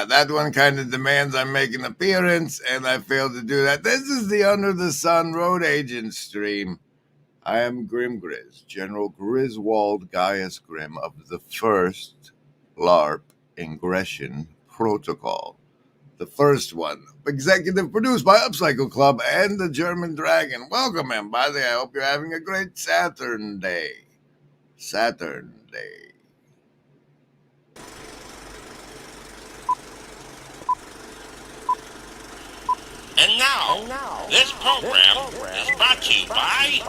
That one kind of demands I make an appearance, and I failed to do that. This is the Under the Sun Road Agent stream. I am Grim Grizz, General Griswold Gaius Grim of the First LARP Ingression Protocol. The first one, executive produced by Upcycle Club and the German Dragon. Welcome, everybody. I hope you're having a great Saturn day. And now, this program is brought to you by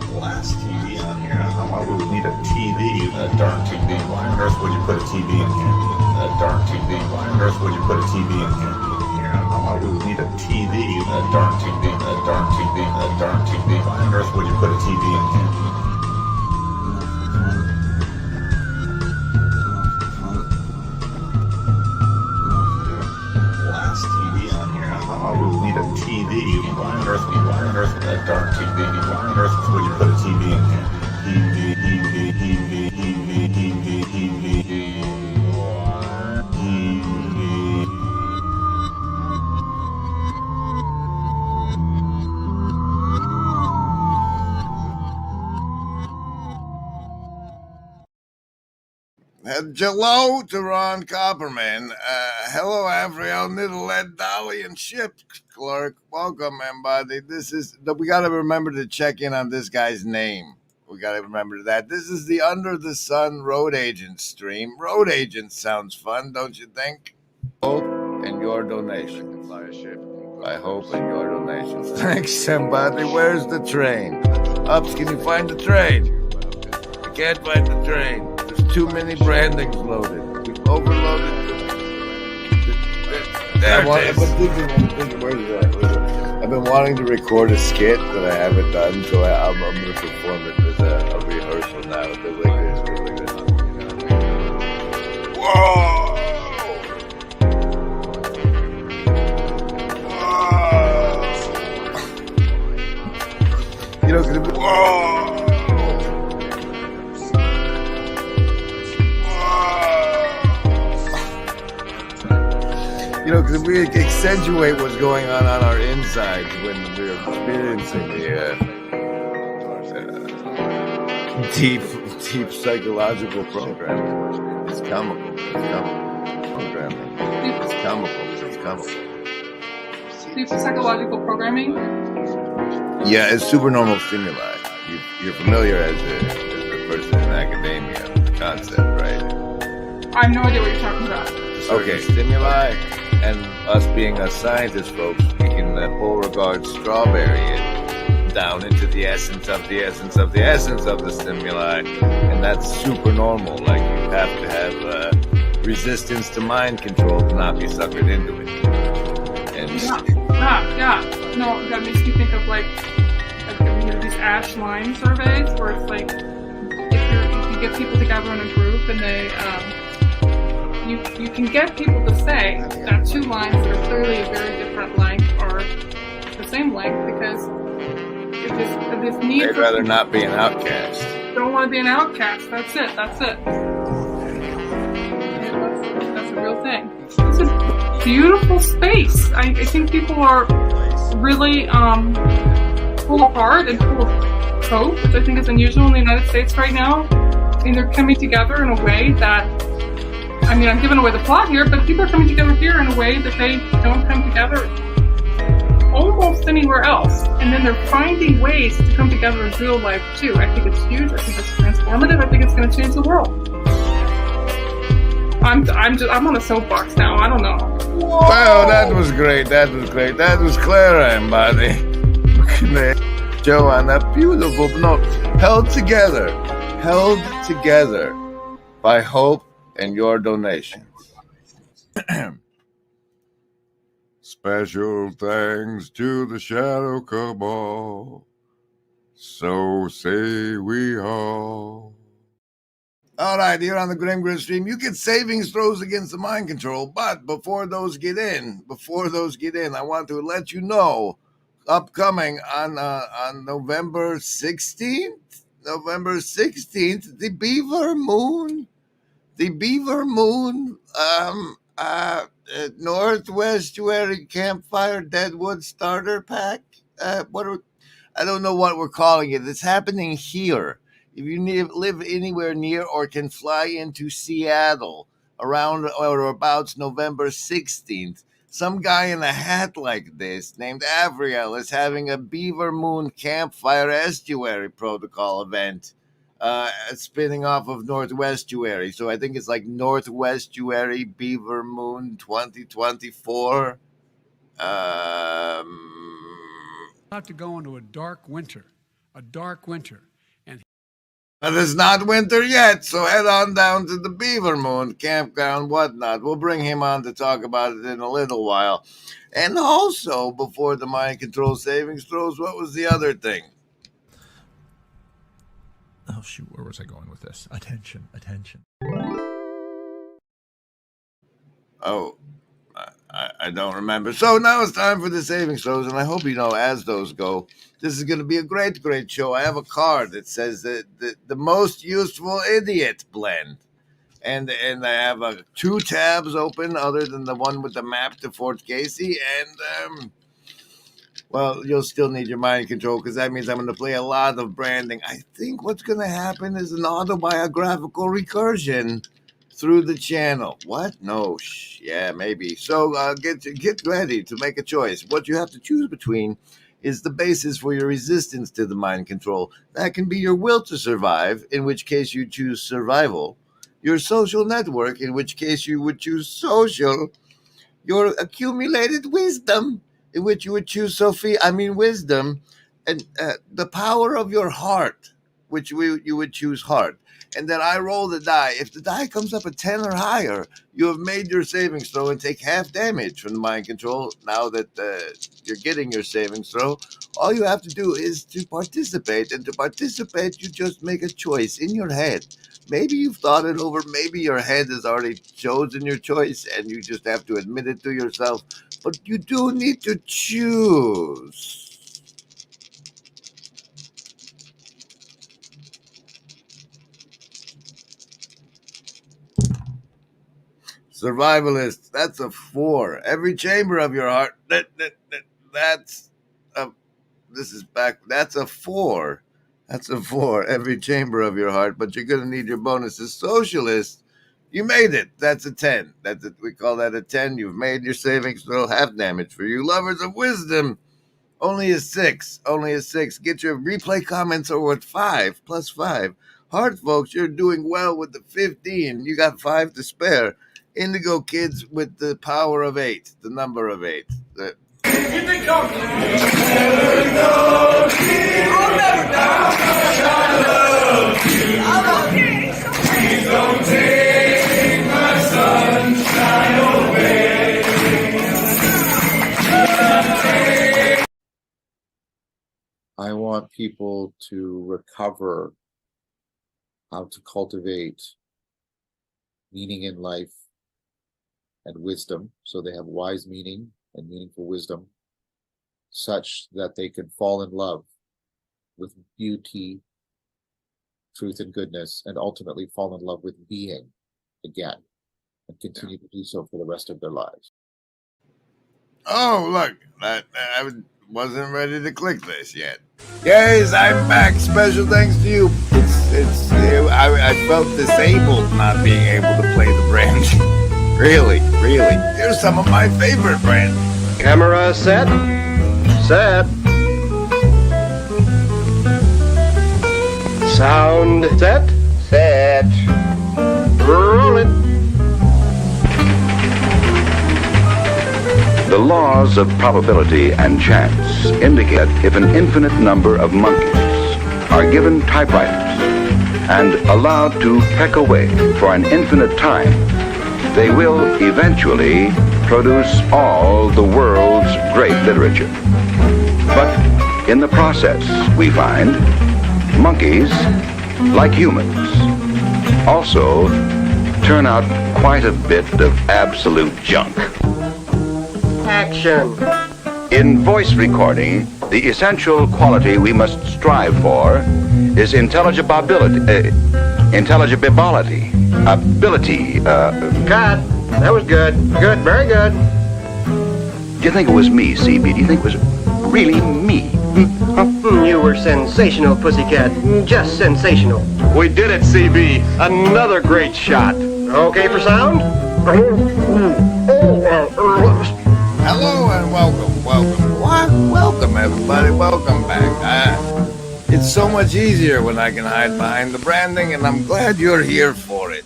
Glass TV on here. Why would we need a TV? A darn TV. Why on earth would you put a TV in here? A darn TV. Why on earth would you put a TV in here? Why would we need a TV? A darn TV. A darn TV. A darn TV. Why on earth would you put a TV in here? Why would we need a TV? Why on earth a darn TV? Why on earth would you put a TV in here? Hello to Ron Copperman. Hello, Afriel, Niddle, Dolly, and Ship Clerk. Welcome, everybody. We got to remember to check in on this guy's name. We got to remember that. This is the Under the Sun Road Agent stream. Road Agent sounds fun, don't you think? Hope and your donations. I hope and your donations. Thanks, somebody. Where's the train? Ups, can you find the train? I can't find the train. There's too many brandings loaded. We've overloaded there it is. I've been wanting to record a skit that I haven't done, so I'm going to perform it as a rehearsal now. It goes like this. Whoa! You know, whoa! You because we accentuate what's going on our insides when we're experiencing the deep psychological programming. It's comical. Programming. It's comical. Deep psychological programming? Yeah, it's supernormal stimuli. You're familiar as a person in academia with the concept, right? I have no idea what you're talking about. Okay, stimuli, and us being us scientists, folks, we can Beauregard strawberry it down into the essence of the stimuli, and that's super normal. Like, you have to have resistance to mind control to not be suckered into it. And Yeah. No, that makes me think of like these ash line surveys where it's like if you get people together in a group and they you can get people to say that two lines that are clearly a very different length are the same length because of this need. They'd rather not be an outcast. Don't want to be an outcast. That's it. Yeah, that's a real thing. It's a beautiful space. I think people are really full of heart and full of hope, which I think is unusual in the United States right now. I mean, they're coming together in a way that, I mean, I'm giving away the plot here, but people are coming together here in a way that they don't come together almost anywhere else. And then they're finding ways to come together in real life too. I think it's huge. I think it's transformative. I think it's going to change the world. I'm on a soapbox now. I don't know. Wow, that was great. That was Clara and Buddy. Joe on that beautiful note. Held together by hope and your donations. Special thanks to the Shadow Cabal. So say we all. All right, here on the Grim Grid stream, you get savings throws against the mind control, but before those get in, I want to let you know, upcoming on November 16th, the Beaver Moon, Northwestuary Campfire Deadwood Starter Pack. I don't know what we're calling it. It's happening here. If you live anywhere near or can fly into Seattle around or about November 16th, some guy in a hat like this named Avriel is having a Beaver Moon Campfire Estuary Protocol event spinning off of Northwestuary. So I think it's like Northwestuary Beaver Moon 2024. About to go into a dark winter. But it's not winter yet, so head on down to the Beaver Moon campground, whatnot. We'll bring him on to talk about it in a little while. And also, before the mind control savings throws, what was the other thing? Oh, shoot, where was I going with this? Attention. Oh, I don't remember. So now it's time for the savings throws, and I hope you know as those go, this is going to be a great show. I have a card that says the most useful idiot blend. And I have two tabs open other than the one with the map to Fort Casey. And, well, you'll still need your mind control because that means I'm going to play a lot of branding. I think what's going to happen is an autobiographical recursion through the channel. What? No. Yeah, maybe. So get ready to make a choice. What you have to choose between is the basis for your resistance to the mind control. That can be your will to survive, in which case you choose survival, your social network, in which case you would choose social, your accumulated wisdom, in which you would choose wisdom, and the power of your heart, which you would choose heart. And then I roll the die. If the die comes up a 10 or higher, you have made your savings throw and take half damage from the mind control. Now that you're getting your savings throw, all you have to do is to participate. And to participate, you just make a choice in your head. Maybe you've thought it over. Maybe your head has already chosen your choice and you just have to admit it to yourself. But you do need to choose. Survivalist, that's a 4. Every chamber of your heart, that's a, this is back, that's a 4. That's a 4, every chamber of your heart, but you're going to need your bonuses. Socialist, you made it. That's a 10. We call that a 10. You've made your savings throw, half damage for you. Lovers of wisdom, only a 6. Only a 6. Get your replay comments over with 5, plus 5. Heart folks, you're doing well with the 15. You got 5 to spare. Indigo kids with the power of 8, the number of 8. I want people to recover how to cultivate meaning in life and wisdom, so they have wise meaning and meaningful wisdom, such that they can fall in love with beauty, truth, and goodness, and ultimately fall in love with being again, and continue to do so for the rest of their lives. Oh, look, I wasn't ready to click this yet. Guys, I'm back. Special thanks to you. I felt disabled not being able to play the brand. Really. Here's some of my favorite brands. Camera set. Sound set. Roll it. The laws of probability and chance indicate if an infinite number of monkeys are given typewriters and allowed to peck away for an infinite time, they will eventually produce all the world's great literature. But in the process, we find monkeys, like humans, also turn out quite a bit of absolute junk. Action. In voice recording, the essential quality we must strive for is intelligibility. Cut. That was good. Good, very good. Do you think it was me, CB? Do you think it was really me? You were sensational, Pussycat. Just sensational. We did it, CB. Another great shot. Okay for sound? Hello and welcome. Welcome, everybody. Welcome back. It's so much easier when I can hide behind the branding, and I'm glad you're here for it.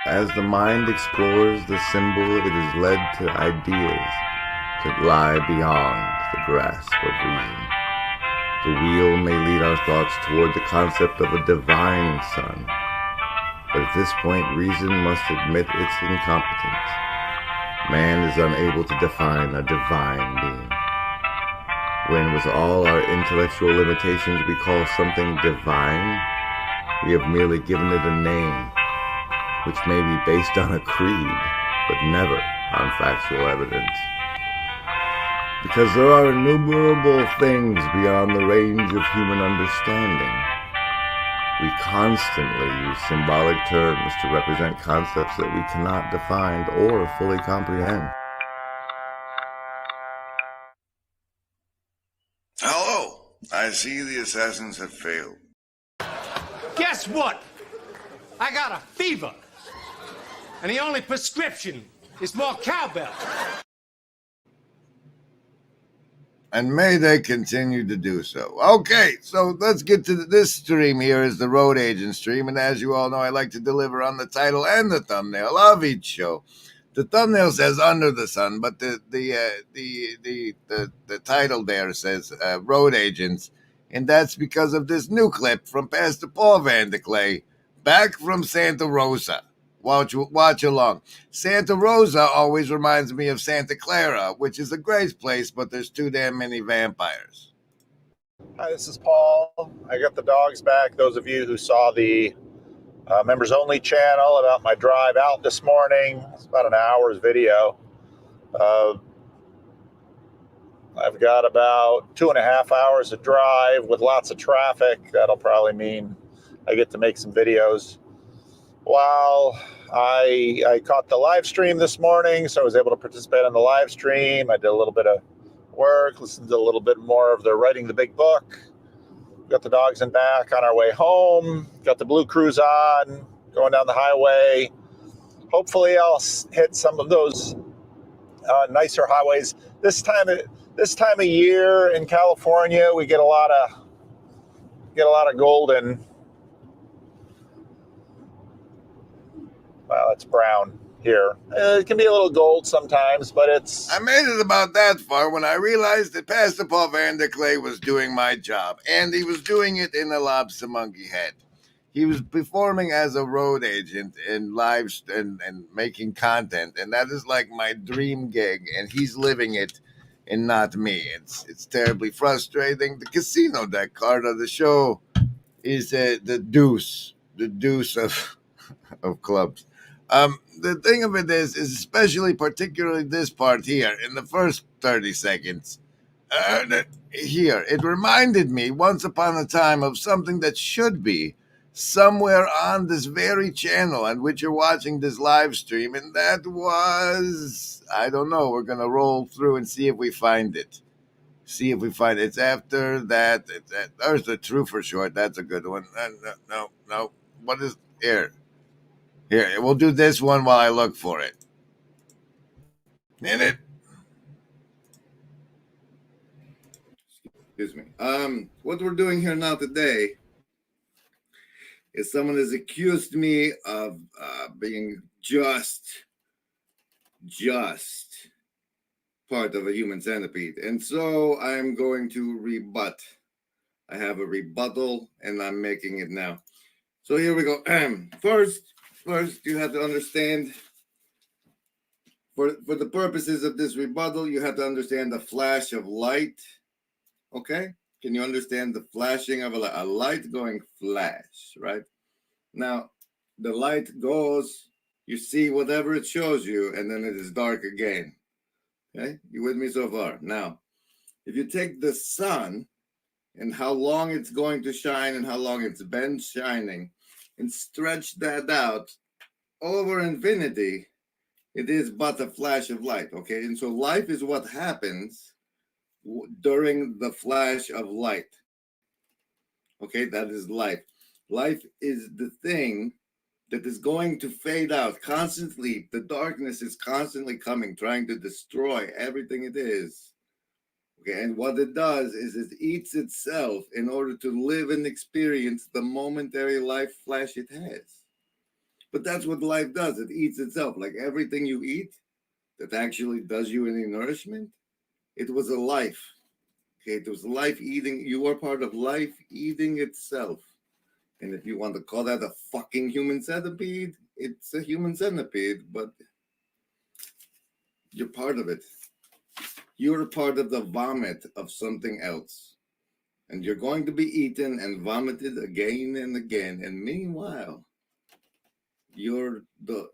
As the mind explores the symbol, it is led to ideas that lie beyond the grasp of reason. The wheel may lead our thoughts toward the concept of a divine sun, but at this point, reason must admit its incompetence. Man is unable to define a divine being. When, with all our intellectual limitations, we call something divine, we have merely given it a name, which may be based on a creed, but never on factual evidence. Because there are innumerable things beyond the range of human understanding. We constantly use symbolic terms to represent concepts that we cannot define or fully comprehend. Hello! I see the assassins have failed. Guess what? I got a fever. And the only prescription is more cowbell. And may they continue to do so. Okay, so let's get to this stream here is the Road Agent stream. And as you all know, I like to deliver on the title and the thumbnail of each show. The thumbnail says Under the Sun, but the title there says Road Agents. And that's because of this new clip from Pastor Paul Van de Clay, back from Santa Rosa. Watch along. Santa Rosa always reminds me of Santa Clara, which is a great place, but there's too damn many vampires. Hi, this is Paul. I got the dogs back. Those of you who saw the members only channel about my drive out this morning, it's about an hour's video. I've got about 2.5 hours of drive with lots of traffic. That'll probably mean I get to make some videos while I caught the live stream this morning, so I was able to participate on the live stream. I did a little bit of work, listened to a little bit more of the Writing the Big Book. Got the dogs in back on our way home. Got the Blue Cruise on, going down the highway. Hopefully, I'll hit some of those nicer highways. This time of year in California, we get a lot of golden. Well, it's brown here. It can be a little gold sometimes, but it's... I made it about that far when I realized that Pastor Paul Vanderklay was doing my job, and he was doing it in a lobster monkey head. He was performing as a road agent in live and making content, and that is like my dream gig, and he's living it and not me. It's terribly frustrating. The casino deck card of the show is the deuce of clubs. The thing of it is especially particularly this part here in the first 30 seconds. Here, it reminded me once upon a time of something that should be somewhere on this very channel on which you're watching this live stream, and that was, I don't know, we're going to roll through and see if we find it. It's after that. There's the True for Short. That's a good one. No. What is here? Here, we'll do this one while I look for it. Minute. Excuse me. What we're doing here now today is someone has accused me of being just part of a human centipede. And so I'm going to rebut. I have a rebuttal, and I'm making it now. So here we go. First, you have to understand, for the purposes of this rebuttal, you have to understand the flash of light. Okay? Can you understand the flashing of a light going flash, right? Now, the light goes, you see whatever it shows you, and then it is dark again. Okay? You with me so far? Now, if you take the sun and how long it's going to shine and how long it's been shining, and stretch that out over infinity, it is but a flash of light, okay? And so life is what happens during the flash of light. Okay, that is life. Life is the thing that is going to fade out constantly. The darkness is constantly coming, trying to destroy everything it is. Okay, and what it does is it eats itself in order to live and experience the momentary life flash it has. But that's what life does. It eats itself. Like everything you eat that actually does you any nourishment, it was a life. Okay, it was life eating. You are part of life eating itself. And if you want to call that a fucking human centipede, it's a human centipede, but you're part of it. You're part of the vomit of something else. And you're going to be eaten and vomited again and again. And meanwhile, the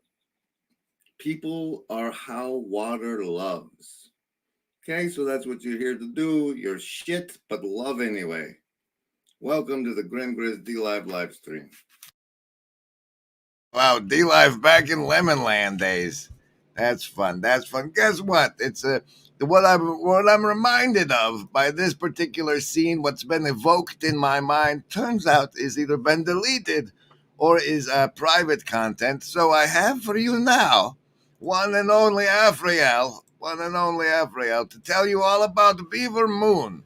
people are how water loves. Okay, so that's what you're here to do. You're shit, but love anyway. Welcome to the Grim Grizz D-Live live stream. Wow, D-Live back in Lemonland days. That's fun. Guess what? It's what I'm reminded of by this particular scene. What's been evoked in my mind turns out is either been deleted or is private content. So I have for you now one and only Afriel, to tell you all about Beaver Moon,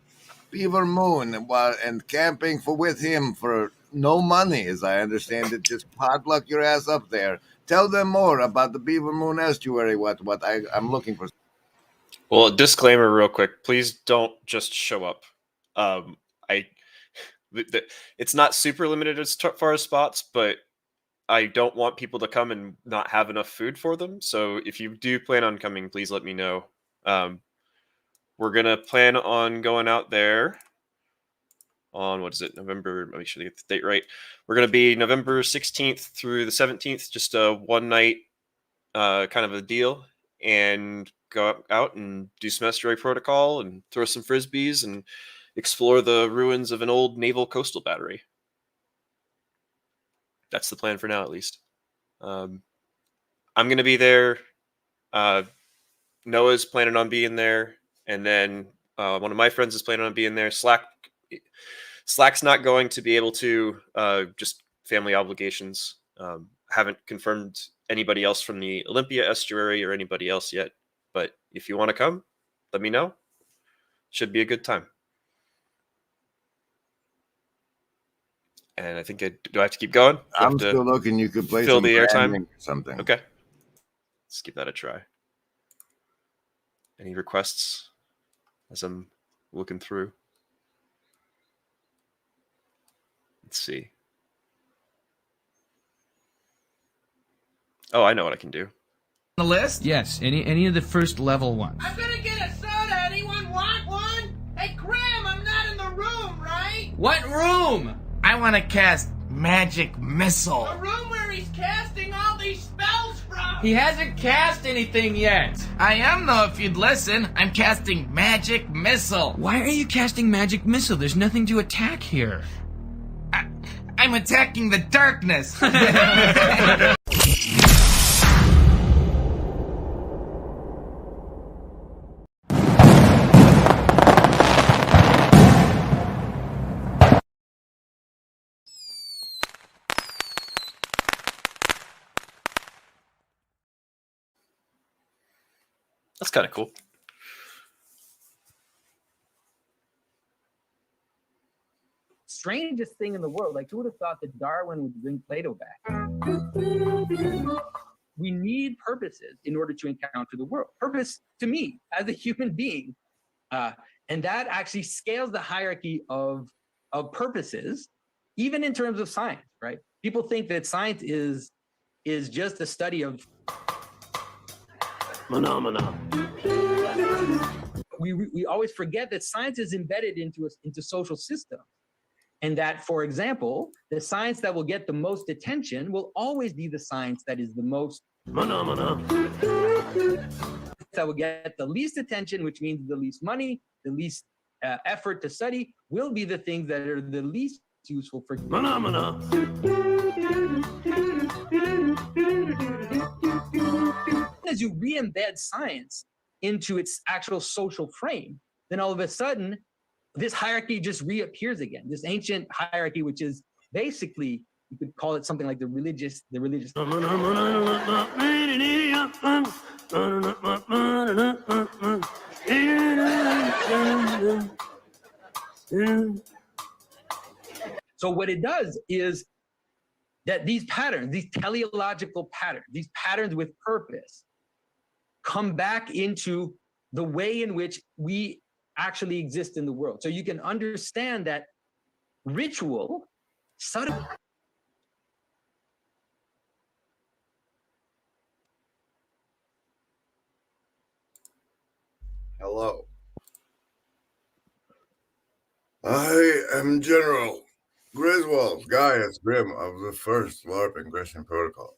and camping with him for no money, as I understand it. Just potluck your ass up there. Tell them more about the Beaver Moon Estuary. I'm looking for. Well, disclaimer, real quick. Please don't just show up. It's not super limited as far as spots, but I don't want people to come and not have enough food for them. So if you do plan on coming, please let me know. We're gonna plan on going out there on November. Make sure to get the date right. We're gonna be November 16th through the 17th, just a one night kind of a deal, and go out and do some estuary protocol and throw some frisbees and explore the ruins of an old naval coastal battery. That's the plan for now, at least. I'm going to be there. Noah's planning on being there, and then one of my friends is planning on being there. Slack's not going to be able to, just family obligations. Haven't confirmed anybody else from the Olympia estuary or anybody else yet, but if you want to come, let me know. Should be a good time. And I think do I have to keep going? I'm still looking. You could play fill some the airtime branding or something. Okay, let's give that a try. Any requests as I'm looking through? Let's see. Oh, I know what I can do. The list? Yes, any of the first level ones. I'm gonna get a soda. Anyone want one? Hey, Graham, I'm not in the room, right? What room? I want to cast Magic Missile. The room where he's casting all these spells from. He hasn't cast anything yet. I am, though, if you'd listen. I'm casting Magic Missile. Why are you casting Magic Missile? There's nothing to attack here. I'm attacking the darkness. That's kind of cool. Strangest thing in the world. Like, who would have thought that Darwin would bring Plato back? We need purposes in order to encounter the world. Purpose to me as a human being. And that actually scales the hierarchy of purposes, even in terms of science, right? People think that science is just a study of phenomena. We always forget that science is embedded into social systems. And that, for example, the science that will get the most attention will always be the science that is the most phenomena. That will get the least attention, which means the least money, the least effort to study, will be the things that are the least useful for phenomena. As you re-embed science into its actual social frame, then all of a sudden, this hierarchy just reappears again. This ancient hierarchy, which is basically, you could call it something like the religious. So what it does is that these patterns, these teleological patterns, these patterns with purpose, come back into the way in which we actually exist in the world. So you can understand that ritual suddenly. Hello. I am General Griswold Gaius Grim of the First LARP Ingression Protocol.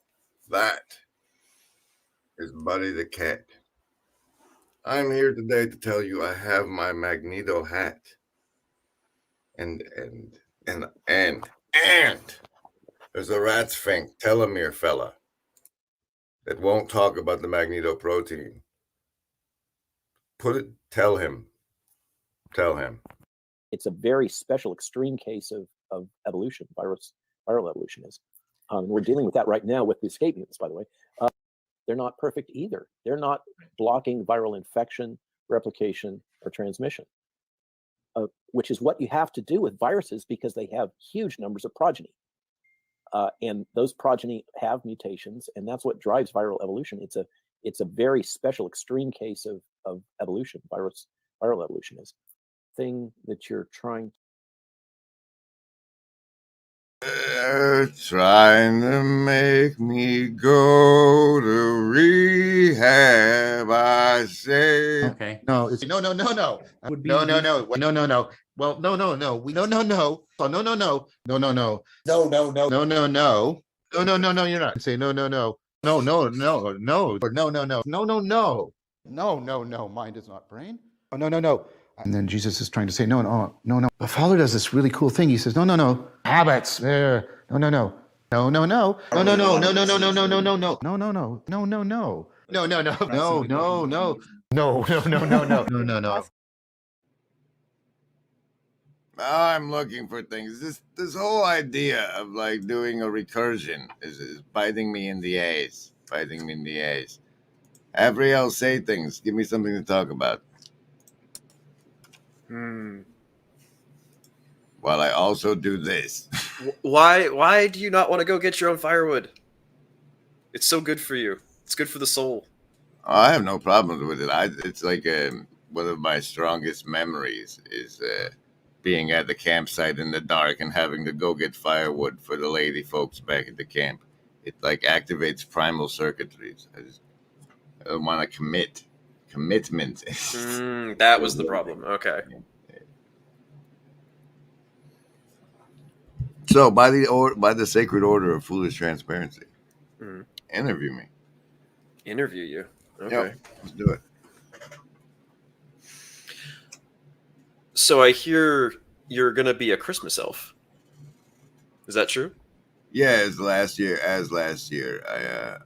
That is Buddy the Cat. I'm here today to tell you I have my Magneto hat. And there's a rat sphinx telomere fella that won't talk about the Magneto protein. Tell him. It's a very special, extreme case of evolution, viral evolution is. We're dealing with that right now with the escape mutants, by the way. They're not perfect either. They're not blocking viral infection, replication, or transmission, which is what you have to do with viruses because they have huge numbers of progeny. And those progeny have mutations, and that's what drives viral evolution. It's a very special, extreme case of evolution, viral evolution is. Thing that you're trying trying to make me go to rehab, I say. Okay. No, it's no. Well, no. Oh, no. You're not. Say no. No. Mind is not brain. Oh, no. And then Jesus is trying to say, no. The Father does this really cool thing. He says, no. Habits. No. No, no, no. No, no, no, no, no, no, no, no, no, no, no. No, no, no. No, no, no. No, no, no. No, no, no. No, no, no, no, no. No, no, no. I'm looking for things. This whole idea of like doing a recursion is biting me in the ass. Biting me in the ass. Avriel, say things. Give me something to talk about. While I also do this. Why do you not want to go get your own firewood? It's so good for you. It's good for the soul. I have no problems with it. It's like one of my strongest memories is being at the campsite in the dark and having to go get firewood for the lady folks back at the camp. It like activates primal circuitries. I don't want to commitment. That was the problem. Okay. So by the sacred order of foolish transparency, interview me. Interview you. Okay. Yep, let's do it. So I hear you're gonna be a Christmas elf. Is that true? Yeah, as last year,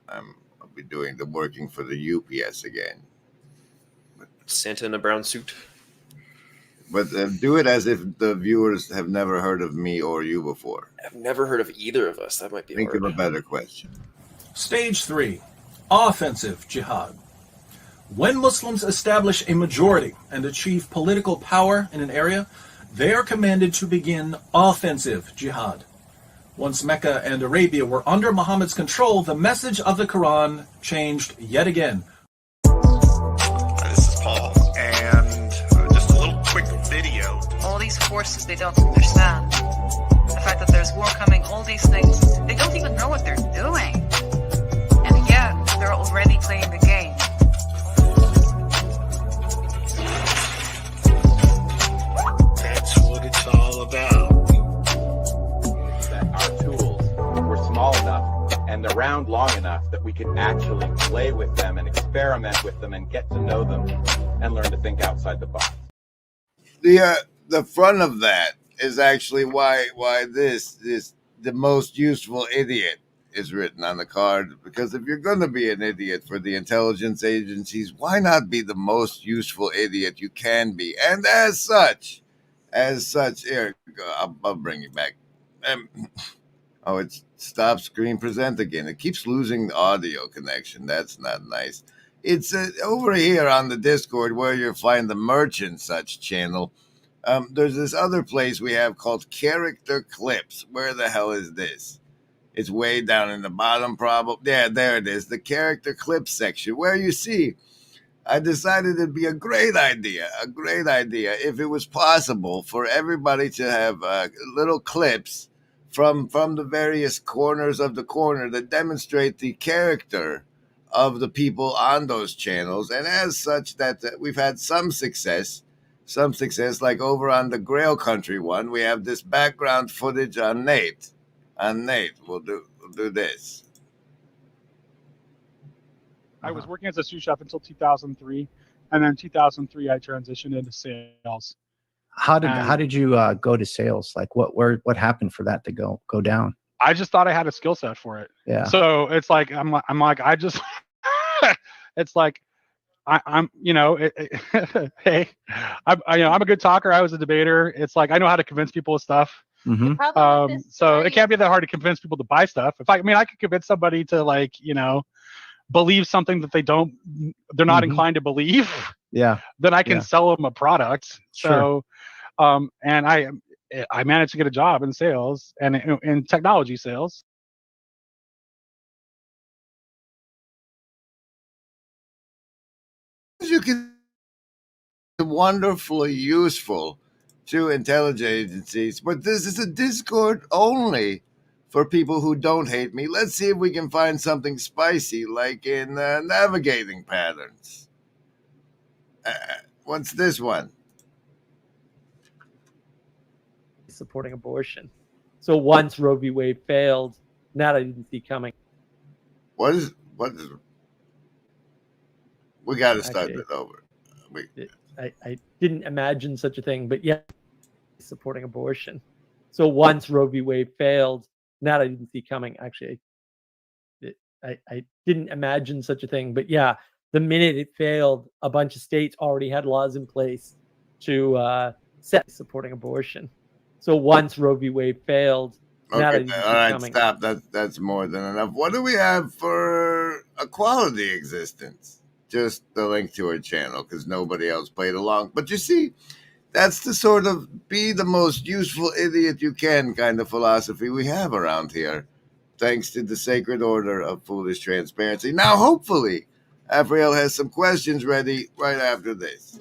I'll be doing the working for the UPS again. Santa in a brown suit. But do it as if the viewers have never heard of me or you before. I've never heard of either of us. That might be Think hard. of a better question. Stage 3. Offensive jihad. When Muslims establish a majority and achieve political power in an area, they are commanded to begin offensive jihad. Once Mecca and Arabia were under Muhammad's control, the message of the Quran changed yet again. This is Paul, and just a little quick video. All these forces they don't understand. The fact that there's war coming, all these things, they don't even know what they're doing. And yet, they're already playing the game. That's what it's all about. That our tools were small enough and they're round long enough that we can actually play with them and experiment with them and get to know them and learn to think outside the box. The front of that is actually why this the most useful idiot is written on the card, because if you're going to be an idiot for the intelligence agencies, why not be the most useful idiot you can be? And as such, here, I'll bring you back. It stopped screen present again. It keeps losing the audio connection. That's not nice. It's over here on the Discord where you'll find the merch and such channel. There's this other place we have called Character Clips. Where the hell is this? It's way down in the bottom, probably. Yeah, there it is. The Character Clips section, where you see, I decided it'd be a great idea, if it was possible for everybody to have little clips from the various corners of the corner that demonstrate the character of the people on those channels. And as such, that we've had some success, like over on the Grail Country one, we have this background footage on Nate. We'll do this. I was working as a sous chef until 2003, and then 2003 I transitioned into sales. How did you go to sales? Like what happened for that to go down? I just thought I had a skill set for it. Yeah. So it's like I'm like I just it's like I'm hey, I'm a good talker. I was a debater. It's like I know how to convince people of stuff. Mm-hmm. So it can't be that hard to convince people to buy stuff. I could convince somebody to believe something that they're not inclined to believe. Yeah. Then I can sell them a product. Sure. So, and I managed to get a job in sales and in technology sales. You can be wonderfully useful to intelligence agencies, but this is a Discord only for people who don't hate me. Let's see if we can find something spicy, like in navigating patterns. What's this one? Supporting abortion. So once Roe v. Wade failed, that I didn't see coming. What is? We got to start it over. I didn't imagine such a thing, but yeah, supporting abortion. So once Roe v. Wade failed, that I didn't see coming. Actually, I didn't imagine such a thing. But yeah, the minute it failed, a bunch of states already had laws in place to set supporting abortion. So once Roe v. Wade failed, that I Okay, didn't all see right, coming. stop. That's more than enough. What do we have for a quality existence? Just the link to her channel because nobody else played along. But you see, that's the sort of be the most useful idiot you can kind of philosophy we have around here, thanks to the sacred order of foolish transparency. Now, hopefully, Avriel has some questions ready right after this.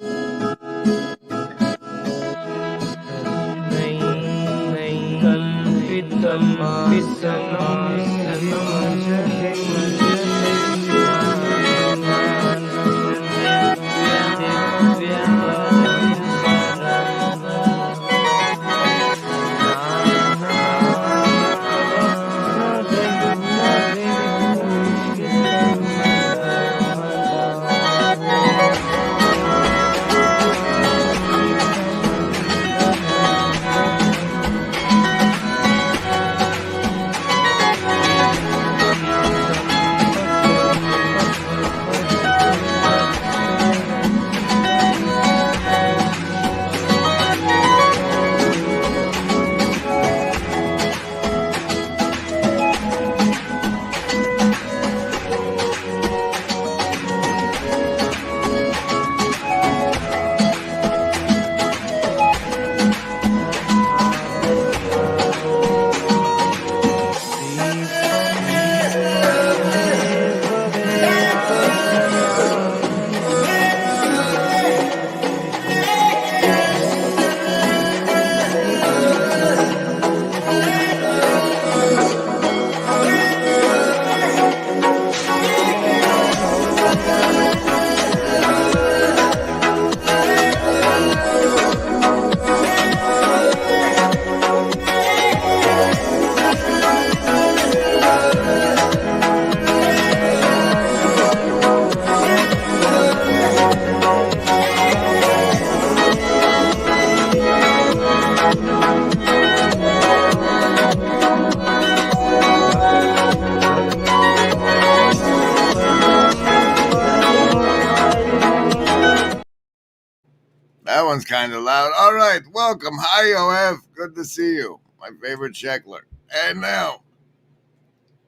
That one's kind of loud. All right, welcome. Hi, OF. Good to see you. My favorite Sheckler. And now,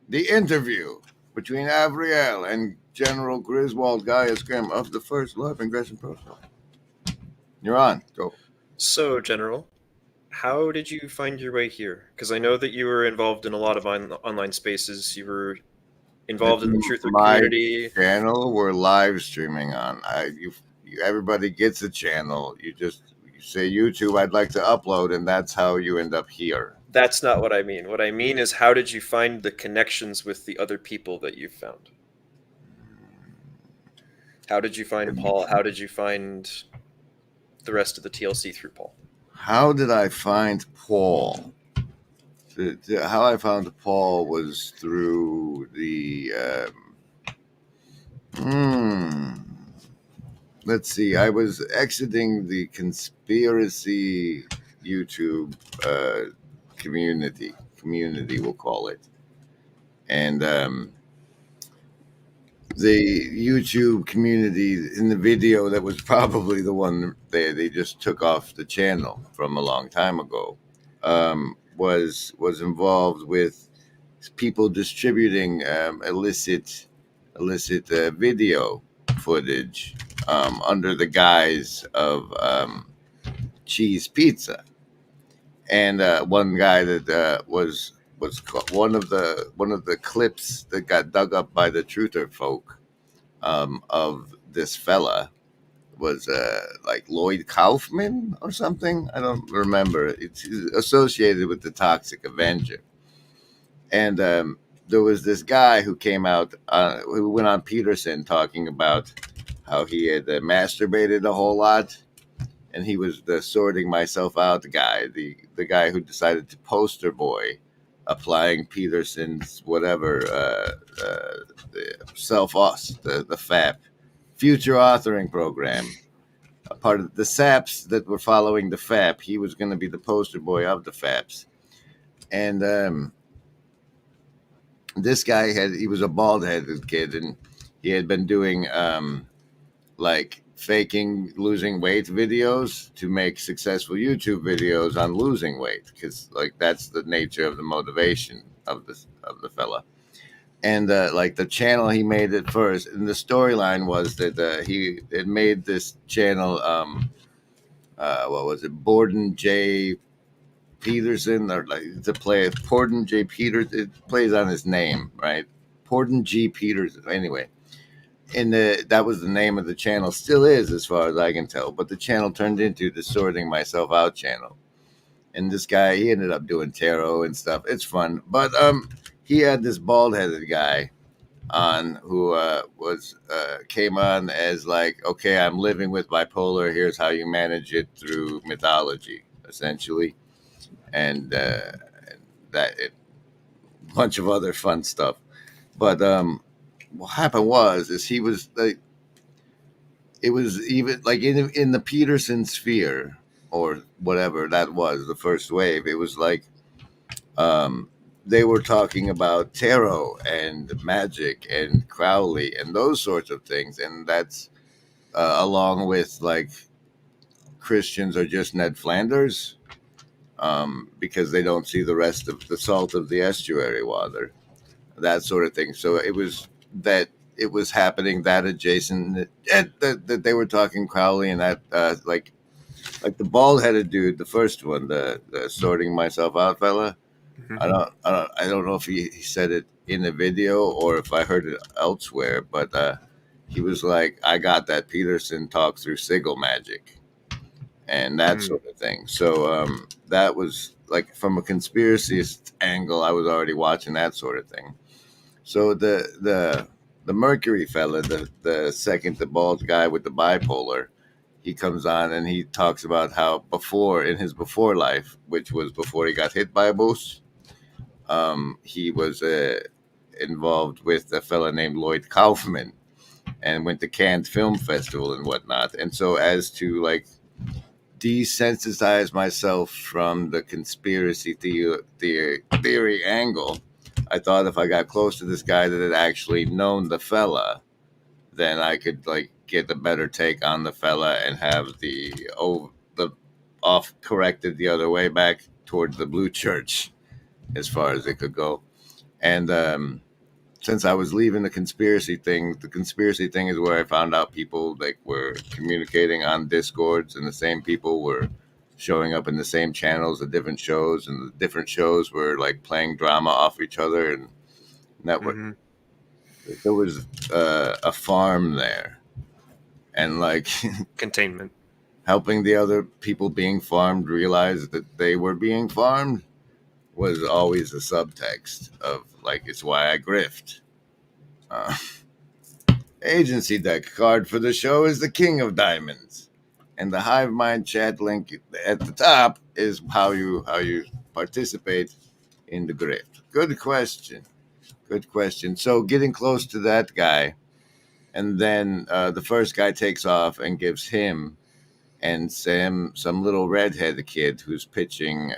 the interview between Avriel and General Griswold Gaius Grimm of the First Life Ingression Protocol. You're on. Go. So, General, how did you find your way here? Because I know that you were involved in a lot of online spaces. You were involved in the Truther My community. channel we're live streaming on. Everybody gets a channel. You say YouTube, I'd like to upload, and that's how you end up here. That's not what I mean. What I mean is, how did you find the connections with the other people that you've found? How did you find Paul? How did you find the rest of the TLC through Paul? How did I find Paul? How I found Paul was through the let's see, I was exiting the conspiracy YouTube community, we'll call it. And the YouTube community in the video that was probably the one they just took off the channel from a long time ago, was involved with people distributing illicit video footage under the guise of cheese pizza. And one guy that was called, one of the clips that got dug up by the truther folk of this fella was like Lloyd Kaufman or something. I don't remember. It's associated with the Toxic Avenger. And there was this guy who came out, who went on Peterson talking about how he had masturbated a whole lot. And he was the sorting myself out guy, the guy who decided to poster boy applying Peterson's whatever, the the FAP, future authoring program, a part of the SAPs that were following the FAP. He was going to be the poster boy of the FAPs. And this guy he was a bald-headed kid, and he had been doing like faking losing weight videos to make successful YouTube videos on losing weight, because like that's the nature of the motivation of the fella. And like the channel he made it first, and the storyline was that he had made this channel. What was it? Borden J. Peterson, or like to play Borden J. Peters. It plays on his name, right? Borden G. Peterson. Anyway, and that was the name of the channel. Still is, as far as I can tell. But the channel turned into the Sorting Myself Out channel. And this guy, he ended up doing tarot and stuff. It's fun, but he had this bald-headed guy on who came on as like, okay, I'm living with bipolar. Here's how you manage it through mythology, essentially, and that a bunch of other fun stuff. But what happened is he was like, it was even like in the Peterson sphere or whatever that was, the first wave. It was like they were talking about tarot and magic and Crowley and those sorts of things, and that's along with like Christians are just Ned Flanders, because they don't see the rest of the salt of the estuary water, that sort of thing. So it was happening that adjacent that they were talking Crowley, and that like the bald-headed dude, the first one, the Sorting Myself Out fella. I don't know if he said it in the video or if I heard it elsewhere, but he was like, I got that Peterson talk through sigil magic and that sort of thing. So that was like, from a conspiracist angle, I was already watching that sort of thing. So the Mercury fella, the second, the bald guy with the bipolar, he comes on and he talks about how in his before life, which was before he got hit by a bus, he was involved with a fella named Lloyd Kaufman and went to Cannes Film Festival and whatnot. And so, as to like desensitize myself from the conspiracy theory angle, I thought if I got close to this guy that had actually known the fella, then I could like get a better take on the fella and have the off corrected the other way back towards the Blue Church as far as it could go. And since I was leaving the conspiracy thing is where I found out people like were communicating on Discords, and the same people were showing up in the same channels of different shows, and the different shows were like playing drama off each other, and that there was a farm there, and like containment, helping the other people being farmed realize that they were being farmed was always a subtext of like, it's why I grift. Agency deck card for the show is the King of Diamonds, and the Hive Mind chat link at the top is how you participate in the grift. Good question. So getting close to that guy, and then the first guy takes off and gives him and Sam some little redhead kid who's pitching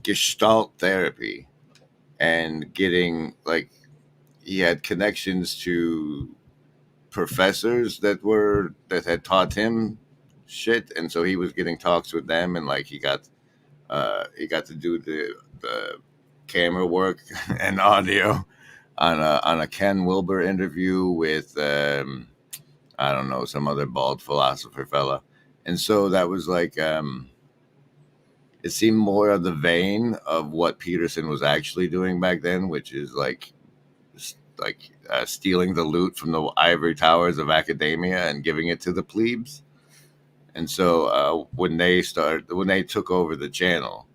Gestalt therapy and getting like, he had connections to professors that had taught him shit, and so he was getting talks with them, and like he got to do the camera work and audio on a Ken Wilber interview with I don't know, some other bald philosopher fella. And so that was like it seemed more of the vein of what Peterson was actually doing back then, which is like stealing the loot from the ivory towers of academia and giving it to the plebes. And so when they took over the channel,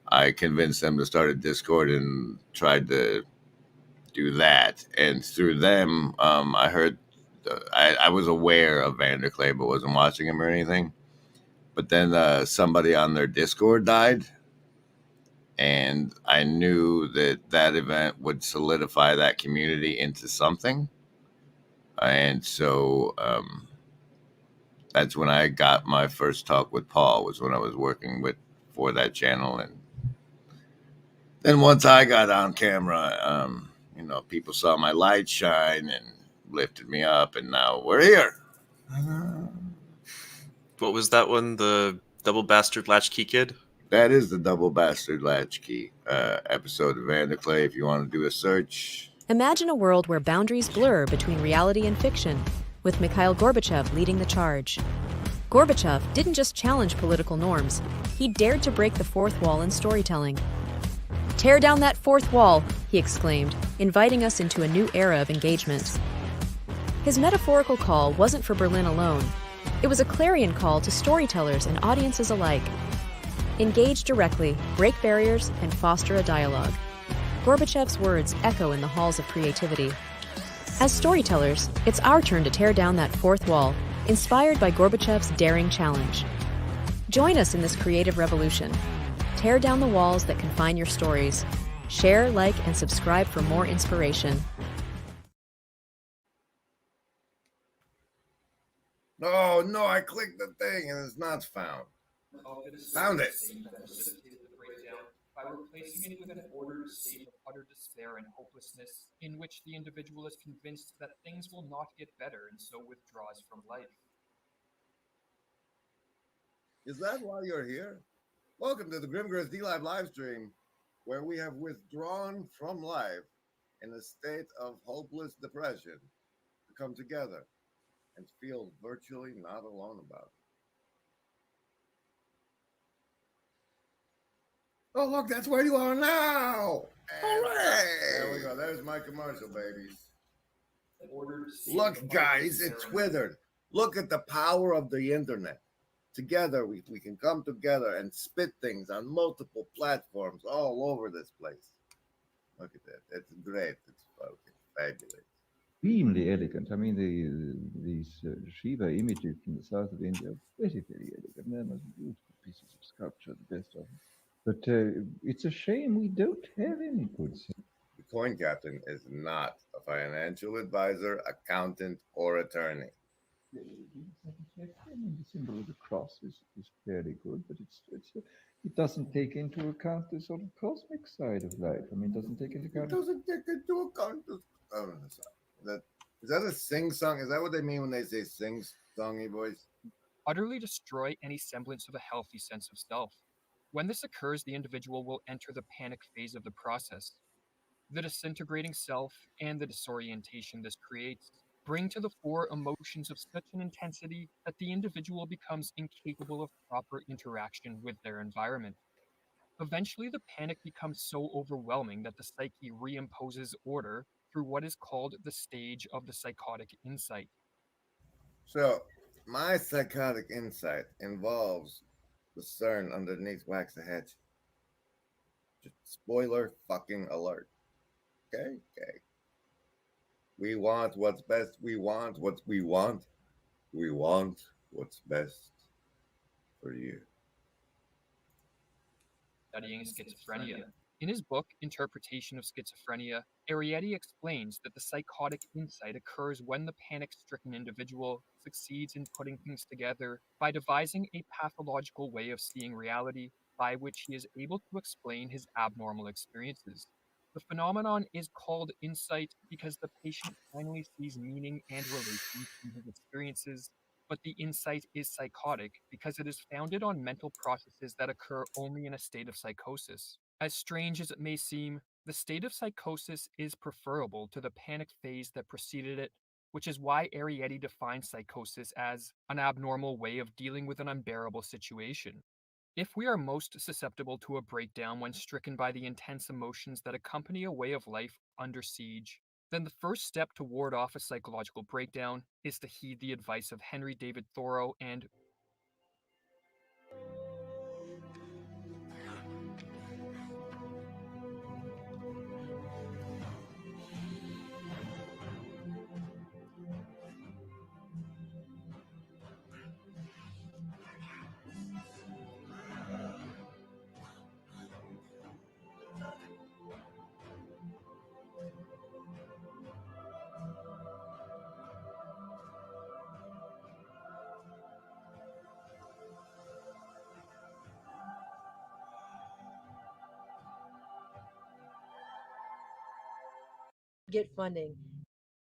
I convinced them to start a Discord and tried to do that. And through them, I heard, I was aware of Vanderclay, but wasn't watching him or anything. But then somebody on their Discord died. And I knew that event would solidify that community into something. And so that's when I got my first talk with Paul, was when I was working for that channel. And Then once I got on camera, people saw my light shine and lifted me up, and now we're here. What was that one? The Double Bastard Latchkey Kid? That is the Double Bastard Latchkey episode of NightCafe. If you want to do a search. Imagine a world where boundaries blur between reality and fiction, with Mikhail Gorbachev leading the charge. Gorbachev didn't just challenge political norms, he dared to break the fourth wall in storytelling. "Tear down that fourth wall," he exclaimed, inviting us into a new era of engagement. His metaphorical call wasn't for Berlin alone. It was a clarion call to storytellers and audiences alike. Engage directly, break barriers, and foster a dialogue. Gorbachev's words echo in the halls of creativity. As storytellers, it's our turn to tear down that fourth wall, inspired by Gorbachev's daring challenge. Join us in this creative revolution. Tear down the walls that confine your stories. Share, like, and subscribe for more inspiration. No, I clicked the thing and it's not found. Found it. By replacing it with an ordered state of utter despair and hopelessness, in which the individual is convinced that things will not get better and so withdraws from life. Is that why you're here? Welcome to the Grimgirls D-Live live stream, where we have withdrawn from life in a state of hopeless depression to come together and feel virtually not alone about it. Oh, look, that's where you are now. There we go. There's my commercial, babies. Look, guys, it's withered. Look at the power of the internet. Together, we can come together and spit things on multiple platforms all over this place. Look at that. It's great. It's fucking fabulous. Extremely elegant. I mean, these Shiva images from the south of India are very, very elegant. They're most beautiful pieces of sculpture, the best of them. But it's a shame we don't have any good. The coin captain is not a financial advisor, accountant, or attorney. I mean, the symbol of the cross is fairly good, but it doesn't take into account the sort of cosmic side of life. I mean, it doesn't take into account. It doesn't take into account. Is that a sing song? Is that what they mean when they say sing songy voice? Utterly destroy any semblance of a healthy sense of self. When this occurs, the individual will enter the panic phase of the process. The disintegrating self and the disorientation this creates bring to the fore emotions of such an intensity that the individual becomes incapable of proper interaction with their environment. Eventually, the panic becomes so overwhelming that the psyche reimposes order through what is called the stage of the psychotic insight. So, my psychotic insight involves the CERN underneath Waxahachie. Just spoiler fucking alert. Okay. We want what's best. We want what we want. We want what's best for you. Studying schizophrenia. In his book, Interpretation of Schizophrenia, Arrietty explains that the psychotic insight occurs when the panic-stricken individual succeeds in putting things together by devising a pathological way of seeing reality by which he is able to explain his abnormal experiences. The phenomenon is called insight because the patient finally sees meaning and relation in his experiences, but the insight is psychotic because it is founded on mental processes that occur only in a state of psychosis. As strange as it may seem, the state of psychosis is preferable to the panic phase that preceded it, which is why Arrietty defines psychosis as an abnormal way of dealing with an unbearable situation. If we are most susceptible to a breakdown when stricken by the intense emotions that accompany a way of life under siege, then the first step to ward off a psychological breakdown is to heed the advice of Henry David Thoreau and get funding.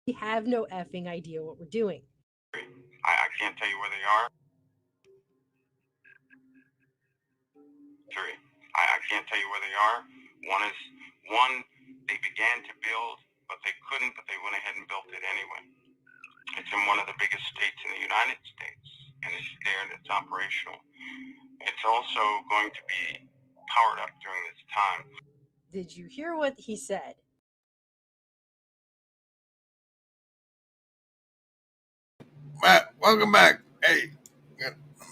We have no effing idea what we're doing. I can't tell you where they are. Three. I can't tell you where they are. One, they began to build, but they couldn't, but they went ahead and built it anyway. It's in one of the biggest states in the United States, and it's there and it's operational. It's also going to be powered up during this time. Did you hear what he said? Matt, welcome back. Hey.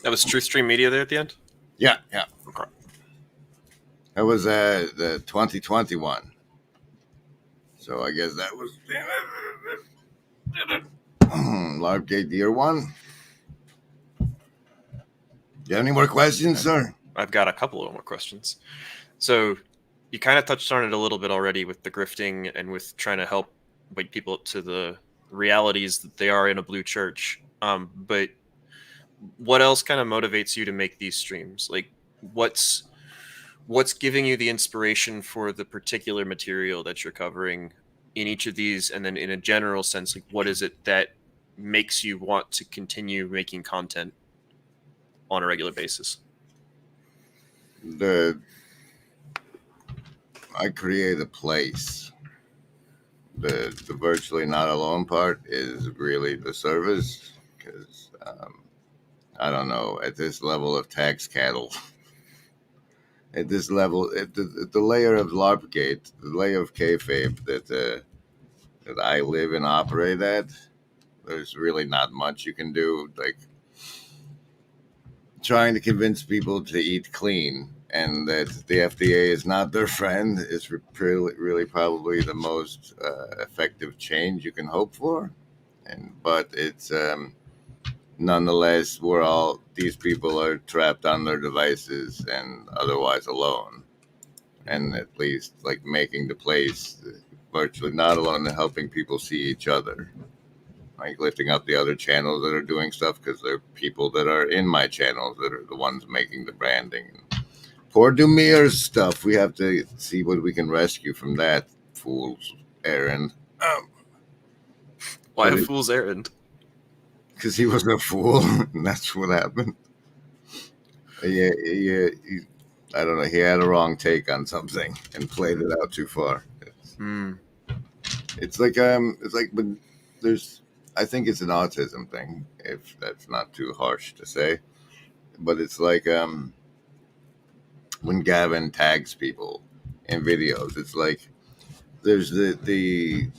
That was Truth Stream Media there at the end? Yeah. Okay. That was the 2021. So I guess that was Largate Year 1. You have any more questions, sir? I've got a couple of more questions. So you kind of touched on it a little bit already with the grifting and with trying to help wake people up to the realities that they are in a blue church. But what else kind of motivates you to make these streams? Like, what's giving you the inspiration for the particular material that you're covering in each of these? And then in a general sense, like, what is it that makes you want to continue making content on a regular basis? I create a place. The virtually not alone part is really the service, because I don't know, at this level of tax cattle, at this level, at the layer of LARPgate, the layer of kayfabe that I live and operate at, there's really not much you can do. Like, trying to convince people to eat clean and that the FDA is not their friend is really probably the most effective change you can hope for. But it's nonetheless, these people are trapped on their devices and otherwise alone. And at least like making the place virtually not alone and helping people see each other. Like lifting up the other channels that are doing stuff, because they're people that are in my channels that are the ones making the branding. Poor Dumir's stuff, we have to see what we can rescue from that fool's errand. Why a fool's errand? Because he was a fool, and that's what happened. Yeah, I don't know. He had a wrong take on something and played it out too far. It's like but there's. I think it's an autism thing, if that's not too harsh to say. But it's like when Gavin tags people in videos, it's like there's the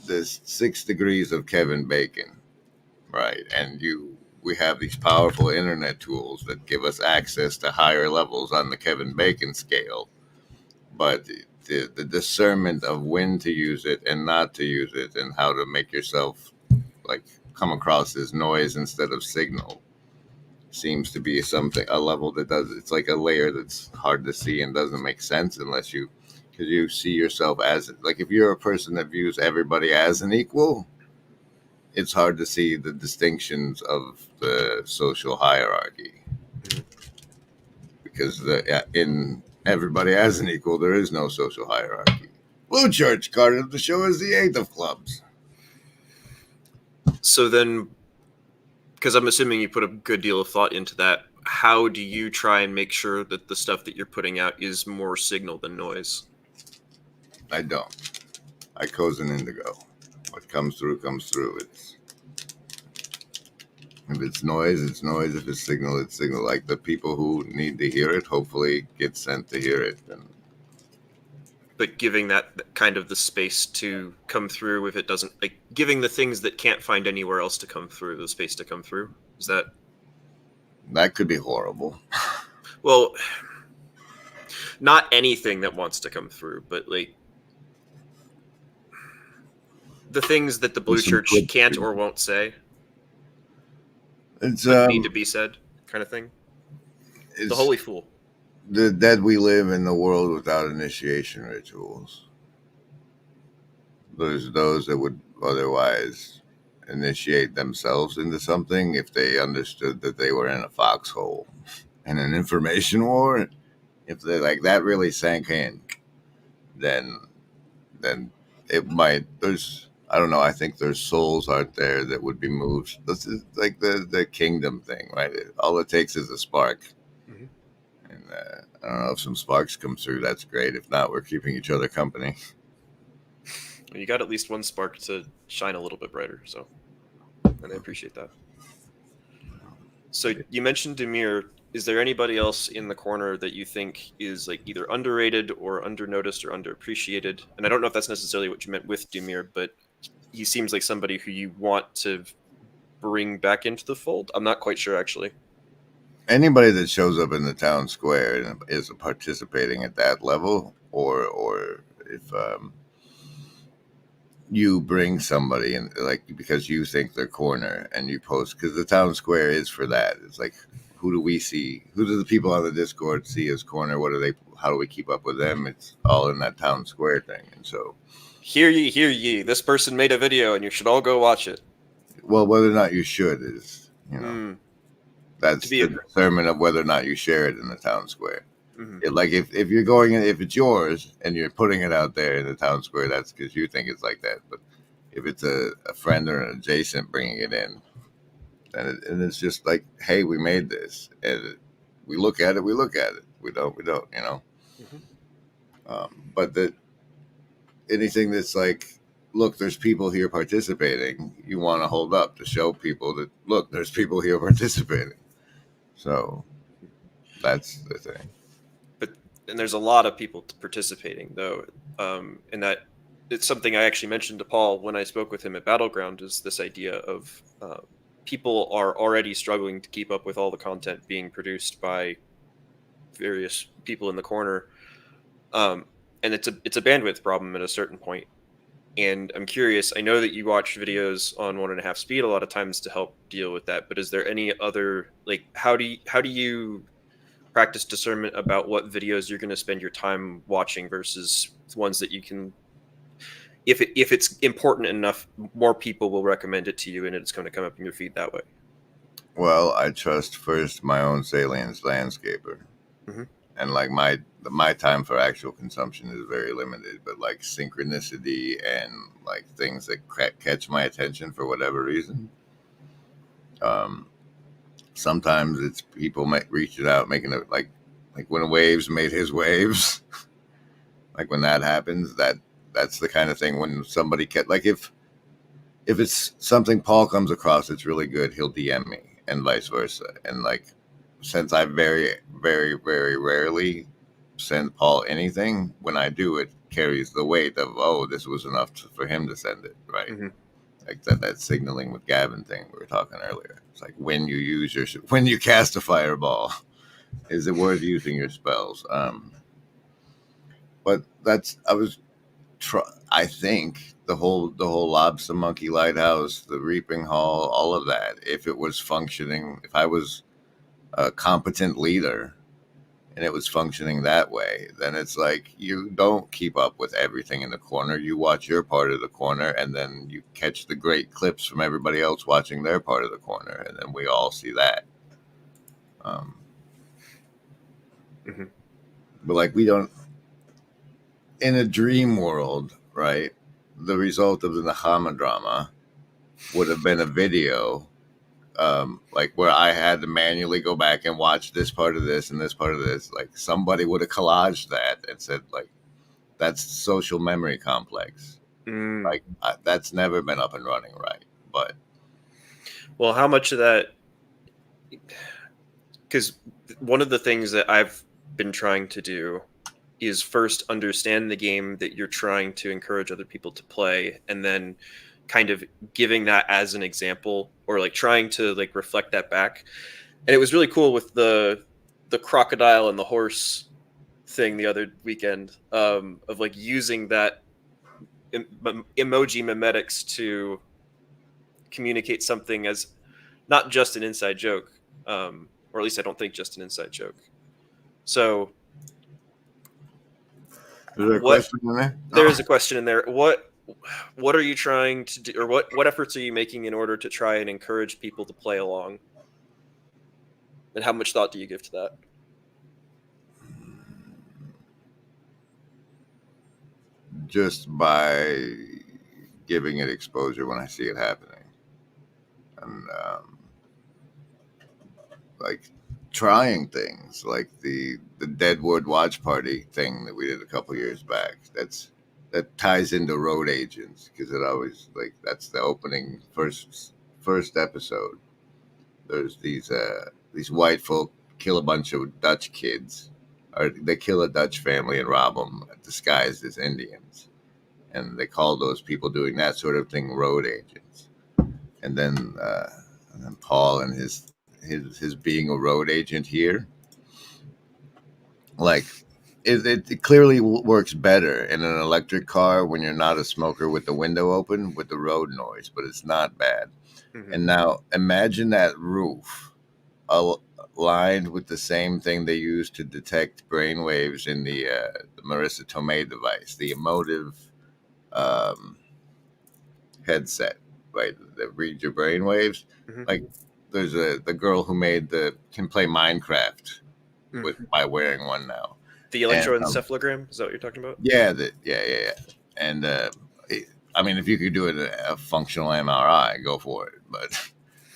6 degrees of Kevin Bacon, right? And we have these powerful internet tools that give us access to higher levels on the Kevin Bacon scale. But the discernment of when to use it and not to use it, and how to make yourself like come across as noise instead of signal, seems to be a level that it's like a layer that's hard to see and doesn't make sense unless because you see yourself as, like, if you're a person that views everybody as an equal, it's hard to see the distinctions of the social hierarchy, because in everybody as an equal, there is no social hierarchy. Blue Church card of the show is the 8 of clubs. So then, because I'm assuming you put a good deal of thought into that, how do you try and make sure that the stuff that you're putting out is more signal than noise? I don't. I cozen indigo. What comes through, comes through. If it's noise, it's noise. If it's signal, it's signal. Like, the people who need to hear it, hopefully get sent to hear it. But giving that kind of the space to come through, if it doesn't, like, giving the things that can't find anywhere else to come through, the space to come through. Is that could be horrible. Well, not anything that wants to come through, but like the things that the Blue Church can't or won't say. It's need to be said, kind of thing. The Holy Fool. That we live in the world without initiation rituals. There's those that would otherwise initiate themselves into something if they understood that they were in a foxhole in an information war. If they like that really sank in, then it might. I don't know. I think there's souls out there that would be moved. This is like the kingdom thing, right? All it takes is a spark. Mhm. And I don't know if some sparks come through. That's great. If not, we're keeping each other company. Well, you got at least one spark to shine a little bit brighter, so, and I appreciate that. So you mentioned Demir. Is there anybody else in the corner that you think is like either underrated or undernoticed or underappreciated? And I don't know if that's necessarily what you meant with Demir, but he seems like somebody who you want to bring back into the fold. I'm not quite sure, actually. Anybody that shows up in the town square and is participating at that level, or if you bring somebody in, like, because you think they're corner and you post, because the town square is for that. It's like, who do we see? Who do the people on the Discord see as corner? What are they? How do we keep up with them? It's all in that town square thing. And so, hear ye, this person made a video and you should all go watch it. well, whether or not you should is, you know, that's the determinant of whether or not you share it in the town square. Like if you're going in, if it's yours and you're putting it out there in the town square, that's because you think it's like that. But if it's a friend or an adjacent bringing it in, then it's just like, hey, we made this, and we look at it, we don't, you know. But anything that's like, look, there's people here participating, you want to hold up to show people that, look, there's people here participating. So that's the thing. And there's a lot of people participating, though, and that it's something I actually mentioned to Paul when I spoke with him at Battleground, is this idea of people are already struggling to keep up with all the content being produced by various people in the corner, and it's a bandwidth problem at a certain point. And I'm curious, I know that you watch videos on 1.5 speed a lot of times to help deal with that, but is there any other, like, how do you practice discernment about what videos you're going to spend your time watching versus ones that you can, if it's important enough, more people will recommend it to you and it's going to come up in your feed that way? Well, I trust first my own Salience landscaper. And like my time for actual consumption is very limited, but like synchronicity and like things that catch my attention for whatever reason. Sometimes it's people reaching out, making it like when Waves made his waves. Like when that happens, that's the kind of thing when somebody like if it's something Paul comes across that's really good, he'll DM me and vice versa. And like, since I very, very, very rarely send Paul anything, when I do, it carries the weight of, oh, this was enough for him to send it, right? Like that signaling with Gavin thing we were talking earlier. It's like when you cast a fireball, is it worth using your spells? But I think the whole Lobster Monkey Lighthouse, the Reaping Hall, all of that, if it was functioning, if I was a competent leader and it was functioning that way, then it's like you don't keep up with everything in the corner. You watch your part of the corner and then you catch the great clips from everybody else watching their part of the corner, and then we all see that. But like, we don't, in a dream world, right? The result of the Nahama drama would have been a video, like where I had to manually go back and watch this part of this and this part of this. Like somebody would have collaged that and said, like, that's social memory complex. Like that's never been up and running, right? But well, how much of that? Because one of the things that I've been trying to do is first understand the game that you're trying to encourage other people to play, and then kind of giving that as an example, or like trying to like reflect that back. And it was really cool with the crocodile and the horse thing the other weekend, of like using that emoji memetics to communicate something as not just an inside joke, or at least I don't think just an inside joke. So is there a question in there? There is a question in there. What are you trying to do, or what efforts are you making in order to try and encourage people to play along? And how much thought do you give to that? Just by giving it exposure when I see it happening, and like trying things like the Deadwood Watch Party thing that we did a couple years back. That ties into road agents because it always like that's the opening first episode. There's these white folk kill a bunch of Dutch kids, or they kill a Dutch family and rob them disguised as Indians, and they call those people doing that sort of thing road agents. And then Paul and his being a road agent here, like it clearly works better in an electric car when you're not a smoker with the window open with the road noise, but it's not bad. Mhm. And now imagine that roof aligned with the same thing they use to detect brainwaves in the Marissa Tomei device, the emotive headset, right? That reads your brainwaves. Mhm. Like there's the girl who can play Minecraft by wearing one now. The electroencephalogram, is that what you're talking about? Yeah, yeah. And I mean, if you could do it a functional MRI, go for it. But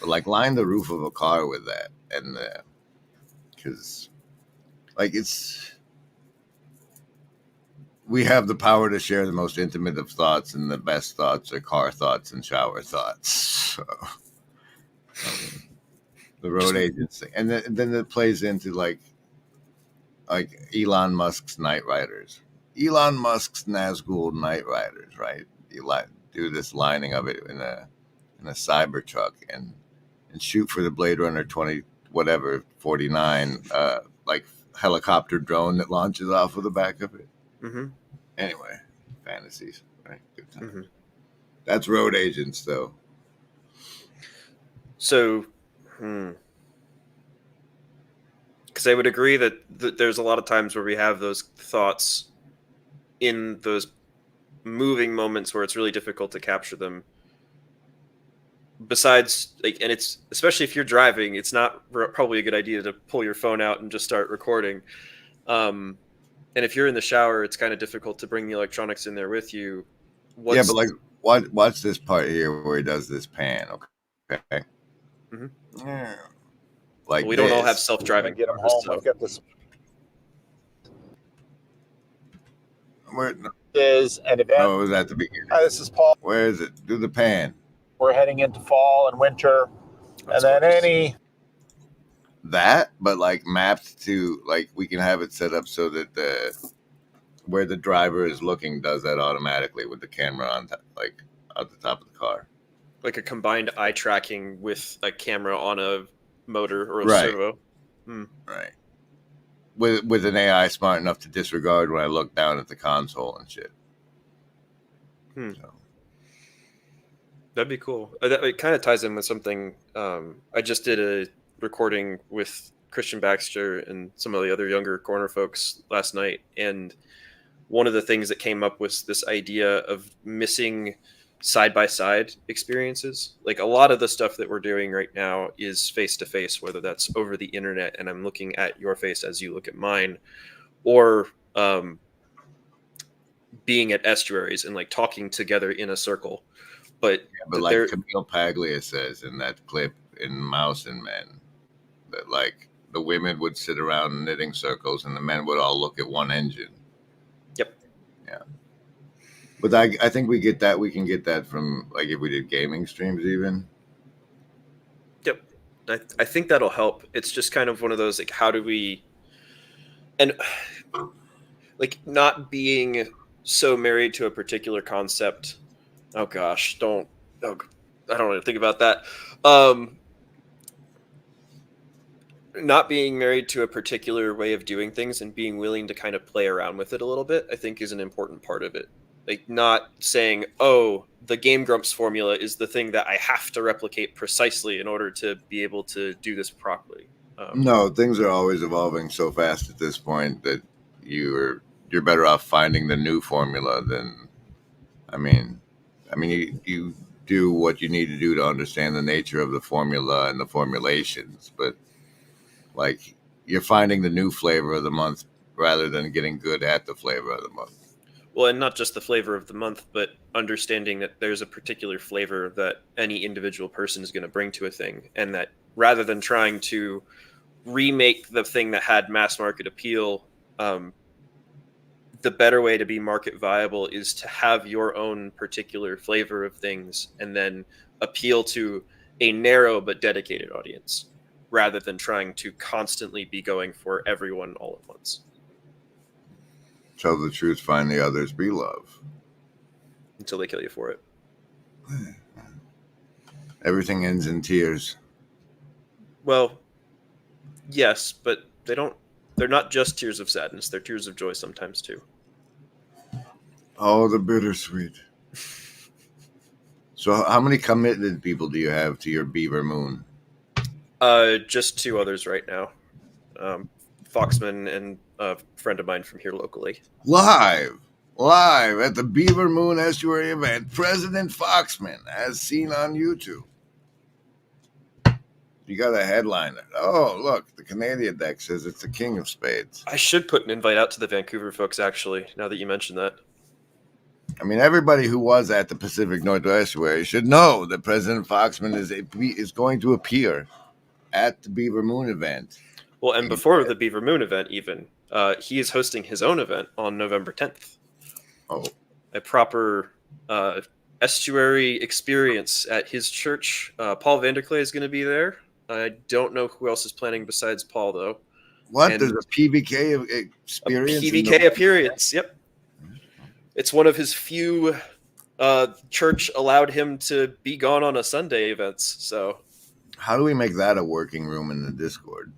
like line the roof of a car with that, and because like we have the power to share the most intimate of thoughts, and the best thoughts are car thoughts and shower thoughts. So, the road agency, and then it plays into like Elon Musk's Night Riders. Elon Musk's Nazgul Night Riders, right? You do this lining of it in a cyber truck and shoot for the Blade Runner 49 like helicopter drone that launches off of the back of it. Mm-hmm. Anyway, fantasies, right? Good times. Mm-hmm. That's road agents, though. So, because I would agree that there's a lot of times where we have those thoughts in those moving moments where it's really difficult to capture them. Besides, like, and it's especially if you're driving, it's not probably a good idea to pull your phone out and just start recording. And if you're in the shower, it's kind of difficult to bring the electronics in there with you. Yeah, but like, watch this part here where he does this pan. Okay. Mm-hmm. Yeah. Like we don't all have self-driving. Get them home. I've got this. Is an event. Oh, it was at the beginning. Hi, this is Paul. Where is it? Do the pan. We're heading into fall and winter, and then but like mapped to like we can have it set up so that where the driver is looking does that automatically with the camera on like at the top of the car, like a combined eye tracking with a camera on a motor or a right. servo. Right. With an AI smart enough to disregard when I look down at the console and shit. So. That'd be cool. It kind of ties in with something. I just did a recording with Christian Baxter and some of the other younger corner folks last night, and one of the things that came up was this idea of missing side-by-side experiences. Like a lot of the stuff that we're doing right now is face-to-face, whether that's over the internet and I'm looking at your face as you look at mine, or being at estuaries and like talking together in a circle. But like Camille Paglia says in that clip in Mouse and Men, that like the women would sit around knitting circles and the men would all look at one engine. Yep. Yeah. But I think we get that. We can get that from like if we did gaming streams even. Yep. I think that'll help. It's just kind of one of those like how do we, and like not being so married to a particular concept. Oh gosh, I don't want to think about that. Not being married to a particular way of doing things and being willing to kind of play around with it a little bit, I think is an important part of it. Like not saying, oh, the Game Grumps formula is the thing that I have to replicate precisely in order to be able to do this properly. No, things are always evolving so fast at this point that you're better off finding the new formula than, I mean, you do what you need to do to understand the nature of the formula and the formulations, but like you're finding the new flavor of the month rather than getting good at the flavor of the month. Well, and not just the flavor of the month, but understanding that there's a particular flavor that any individual person is going to bring to a thing, and that rather than trying to remake the thing that had mass market appeal, the better way to be market viable is to have your own particular flavor of things and then appeal to a narrow but dedicated audience, rather than trying to constantly be going for everyone all at once. Tell the truth, find the others, be love. Until they kill you for it. Everything ends in tears. Well, yes, but they're not just tears of sadness, they're tears of joy sometimes too. Oh, the bittersweet. So how many committed people do you have to your Beaver Moon? Just 2 others right now. Foxman and a friend of mine from here locally. Live at the Beaver Moon Estuary event, President Foxman, as seen on YouTube. You got a headliner. Oh, look, the Canadian deck says it's the King of Spades. I should put an invite out to the Vancouver folks, actually, now that you mentioned that. I mean, everybody who was at the Pacific Northwest Estuary should know that President Foxman is going to appear at the Beaver Moon event. Well, and before the Beaver Moon event, even, he is hosting his own event on November 10th. Oh. A proper estuary experience at his church. Paul Vanderklay is going to be there. I don't know who else is planning besides Paul, though. What? And There's a PVK experience? A PVK appearance, yep. It's one of his few church allowed him to be gone on a Sunday events, so... How do we make that a working room in the Discord?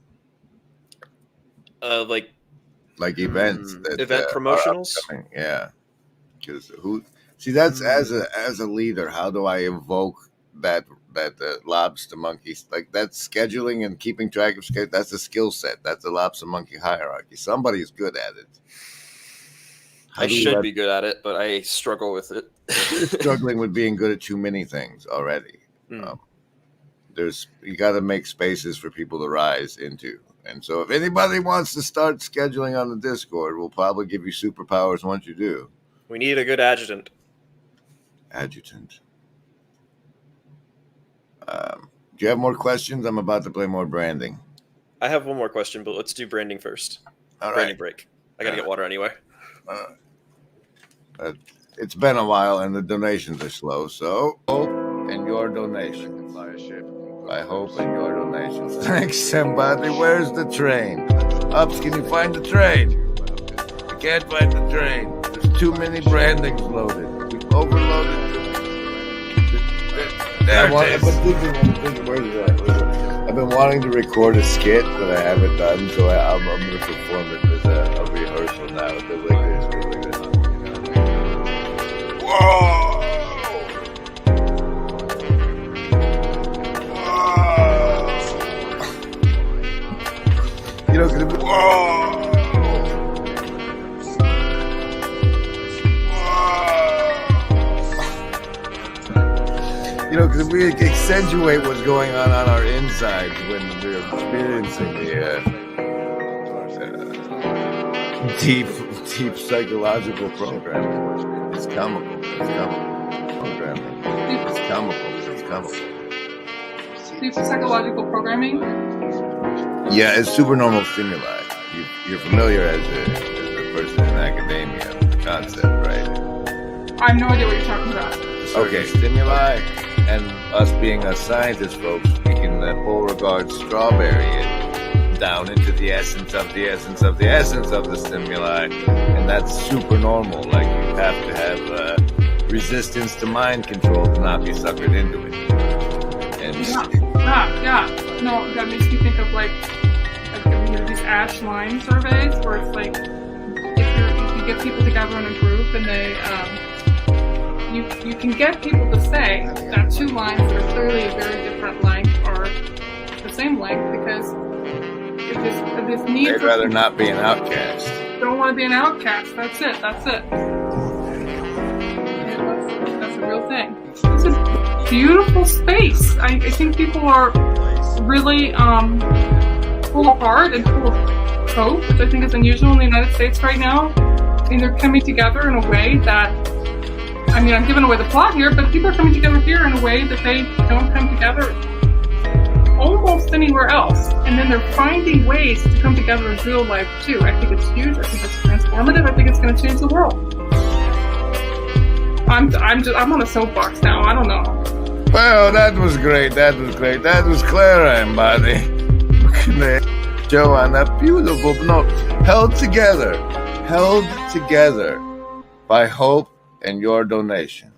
Like events. Event promotionals? Yeah. Because that's as a leader, how do I evoke that lobster monkey, like that's scheduling and keeping track of schedule? That's a skill set. That's a lobster monkey hierarchy. Somebody's good at it. I should be good at it, but I struggle with it. Struggling with being good at too many things already. You got to make spaces for people to rise into. And so if anybody wants to start scheduling on the Discord, we'll probably give you superpowers once you do. We need a good adjutant. Do you have more questions? I'm about to play more branding. I have one more question, but let's do branding first. All branding right. break. I got to get water anyway. It's been a while and the donations are slow, so hope and your donations. I hope and your donations. Thanks, somebody. Where's the train? Ups, can you find the train? I can't find the train. There's too many brandings loaded. We've overloaded. I've been wanting to record a skit, but I haven't done, so I'm going to perform it as a rehearsal now. It goes like this. Whoa! You know, because if we accentuate what's going on our insides when we're experiencing the deep psychological programming, it's comical. Programming. It's comical. Deep psychological programming? Yeah, it's supernormal stimuli. You're familiar as a person in academia with the concept, right? I have no idea what you're talking about. Okay, stimuli, and us being us scientist folks, we can Beauregard strawberry it down into the essence of the essence of the essence of the stimuli, and that's super normal. Like you have to have resistance to mind control to not be suckered into it. And Yeah. No, that makes me think of like these ash line surveys where it's like if you get people together in a group and they you can get people to say that two lines that are clearly a very different length are the same length because if this need they'd rather not be an outcast. Don't want to be an outcast. That's it. That's a real thing. It's a beautiful space. I think people are really full of heart and full of hope, which I think is unusual in the United States right now. and they're coming together in a way that, I mean, I'm giving away the plot here, but people are coming together here in a way that they don't come together almost anywhere else. And then they're finding ways to come together in real life too. I think it's huge. I think it's transformative. I think it's going to change the world. I'm on a soapbox now. I don't know. Well, that was great. That was great. That was Clara and Buddy. Joe on that beautiful note. Held together by hope and your donation.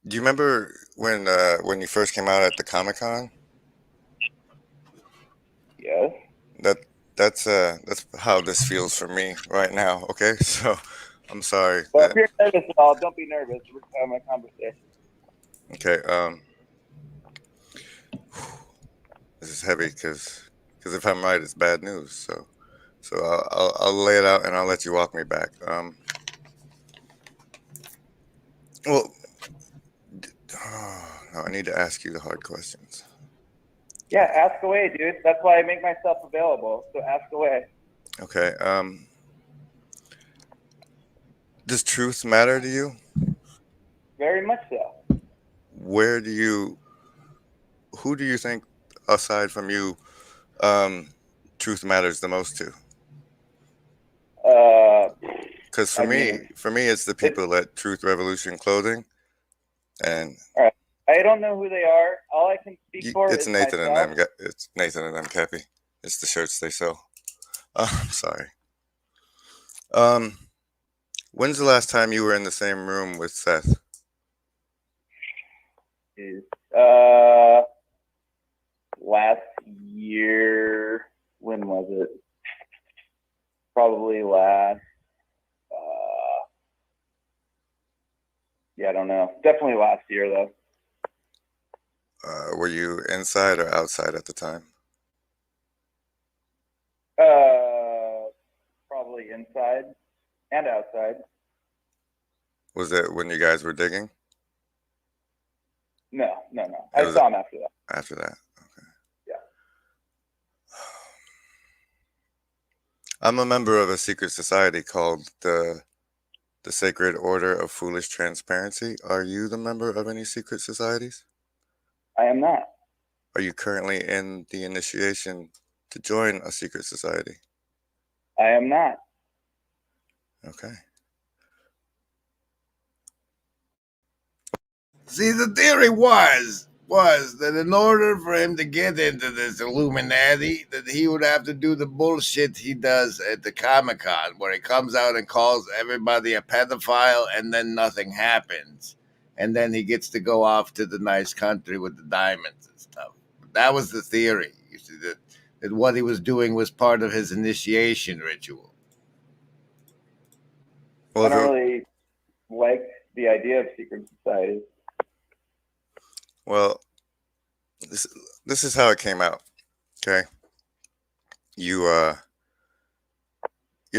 Do you remember when you first came out at the Comic-Con? Yes. That's how this feels for me right now. Okay, so I'm sorry. Well, if you're nervous at all, don't be nervous. We're having a conversation. Okay. This is heavy because if I'm right, it's bad news. So I'll lay it out and I'll let you walk me back. Well, no, I need to ask you the hard questions. Yeah, ask away, dude. That's why I make myself available. So ask away. Okay. Does truth matter to you? Very much so. Who do you think, aside from you, truth matters the most to? Because for me, it's the people at Truth Revolution Clothing, and all right. I don't know who they are. All I can speak for it's is Nathan myself. and them. It's Nathan and them, Cappy. It's the shirts they sell. I'm sorry. When's the last time you were in the same room with Seth? Last year. When was it? Probably last. Yeah, I don't know. Definitely last year, though. Were you inside or outside at the time? Probably inside and outside. Was it when you guys were digging? No. I saw him after that. After that, okay. Yeah. I'm a member of a secret society called the Sacred Order of Foolish Transparency. Are you the member of any secret societies? I am not. Are you currently in the initiation to join a secret society? I am not. Okay. See, the theory was that in order for him to get into this Illuminati, that he would have to do the bullshit he does at the Comic-Con, where he comes out and calls everybody a pedophile, and then nothing happens. And then he gets to go off to the nice country with the diamonds and stuff. That was the theory. You see, that what he was doing was part of his initiation ritual. I don't really like the idea of secret societies. Well, this is how it came out. Okay, your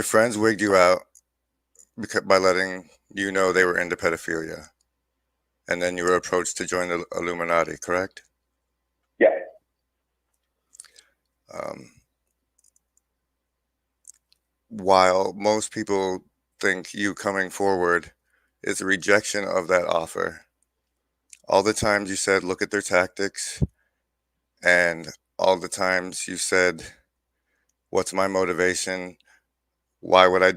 friends wigged you out by letting you know they were into pedophilia, and then you were approached to join the Illuminati, correct? Yeah. While most people think you coming forward is a rejection of that offer, all the times you said, look at their tactics, and all the times you said, what's my motivation? Why would I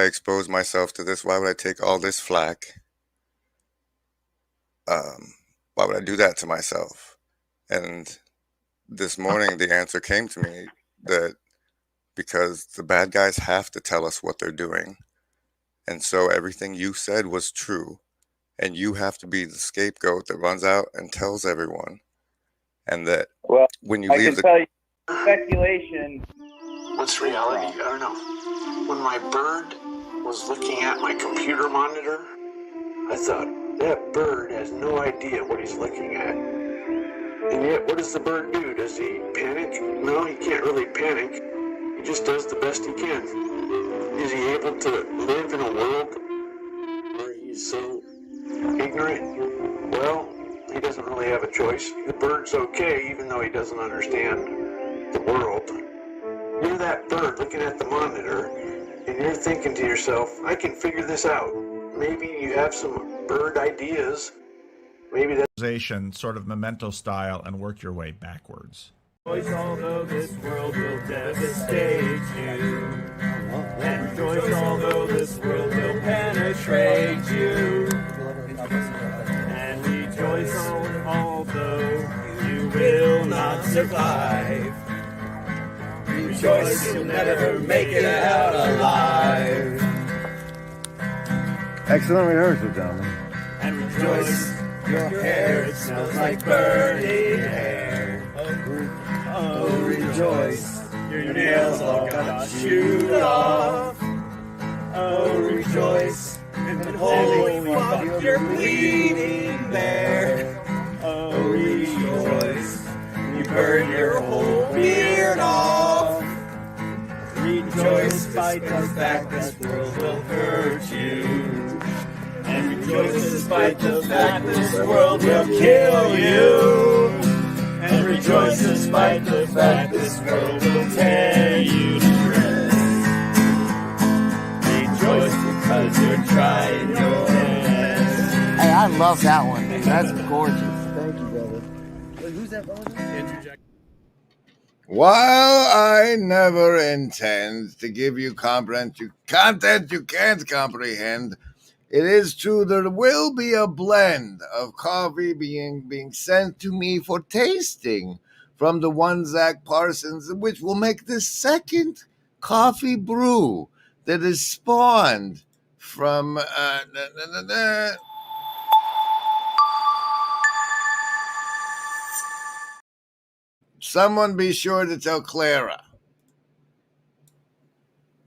expose myself to this? Why would I take all this flack? Why would I do that to myself? And this morning, the answer came to me that because the bad guys have to tell us what they're doing. And so everything you said was true. And you have to be the scapegoat that runs out and tells everyone. And that when you leave I can tell you, speculation. What's reality? I don't know. When my bird was looking at my computer monitor, I thought, that bird has no idea what he's looking at. And yet, what does the bird do? Does he panic? No, he can't really panic. He just does the best he can. Is he able to live in a world where he's so ignorant? Well, he doesn't really have a choice. The bird's okay, even though he doesn't understand the world. You're that bird looking at the monitor, and you're thinking to yourself, I can figure this out. Maybe you have some bird ideas. Maybe that sort of Memento style, and work your way backwards. Although this world will devastate you, and rejoice although this world will penetrate you, and rejoice although you will not survive. Rejoice you'll never make it out alive. Excellent rehearsal, gentlemen. And rejoice your hair, it smells like burning hair. Oh, rejoice, your nails all got chewed off. Oh, rejoice, and holy fuck, you're bleeding there. Oh, rejoice, you burn your whole beard off. Rejoice, despite the fact this world will hurt you. And rejoice despite the fact this world will kill you. And rejoice despite the fact this world will tear you to shreds. Rejoice because you're trying your best. Hey, I love that one. That's gorgeous. Thank you, brother. Wait, who's that brother? Andrew Jack. While I never intend to give you content you can't comprehend, it is true there will be a blend of coffee being sent to me for tasting from the one Zach Parsons, which will make the second coffee brew that is spawned from someone be sure to tell Clara.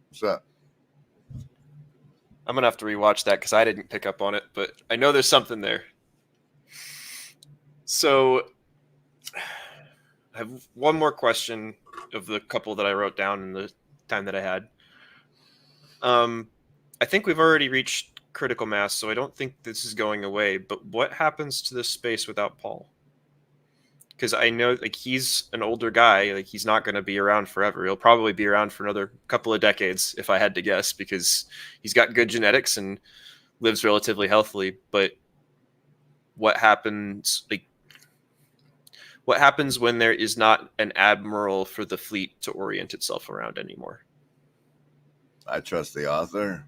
What's up? I'm gonna have to rewatch that because I didn't pick up on it, but I know there's something there. So I have one more question of the couple that I wrote down in the time that I had. I think we've already reached critical mass, so I don't think this is going away. But what happens to this space without Paul? Because I know, like, he's an older guy. Like, he's not going to be around forever. He'll probably be around for another couple of decades, if I had to guess, because he's got good genetics and lives relatively healthily. But what happens, like, what happens when there is not an admiral for the fleet to orient itself around anymore? I trust the author.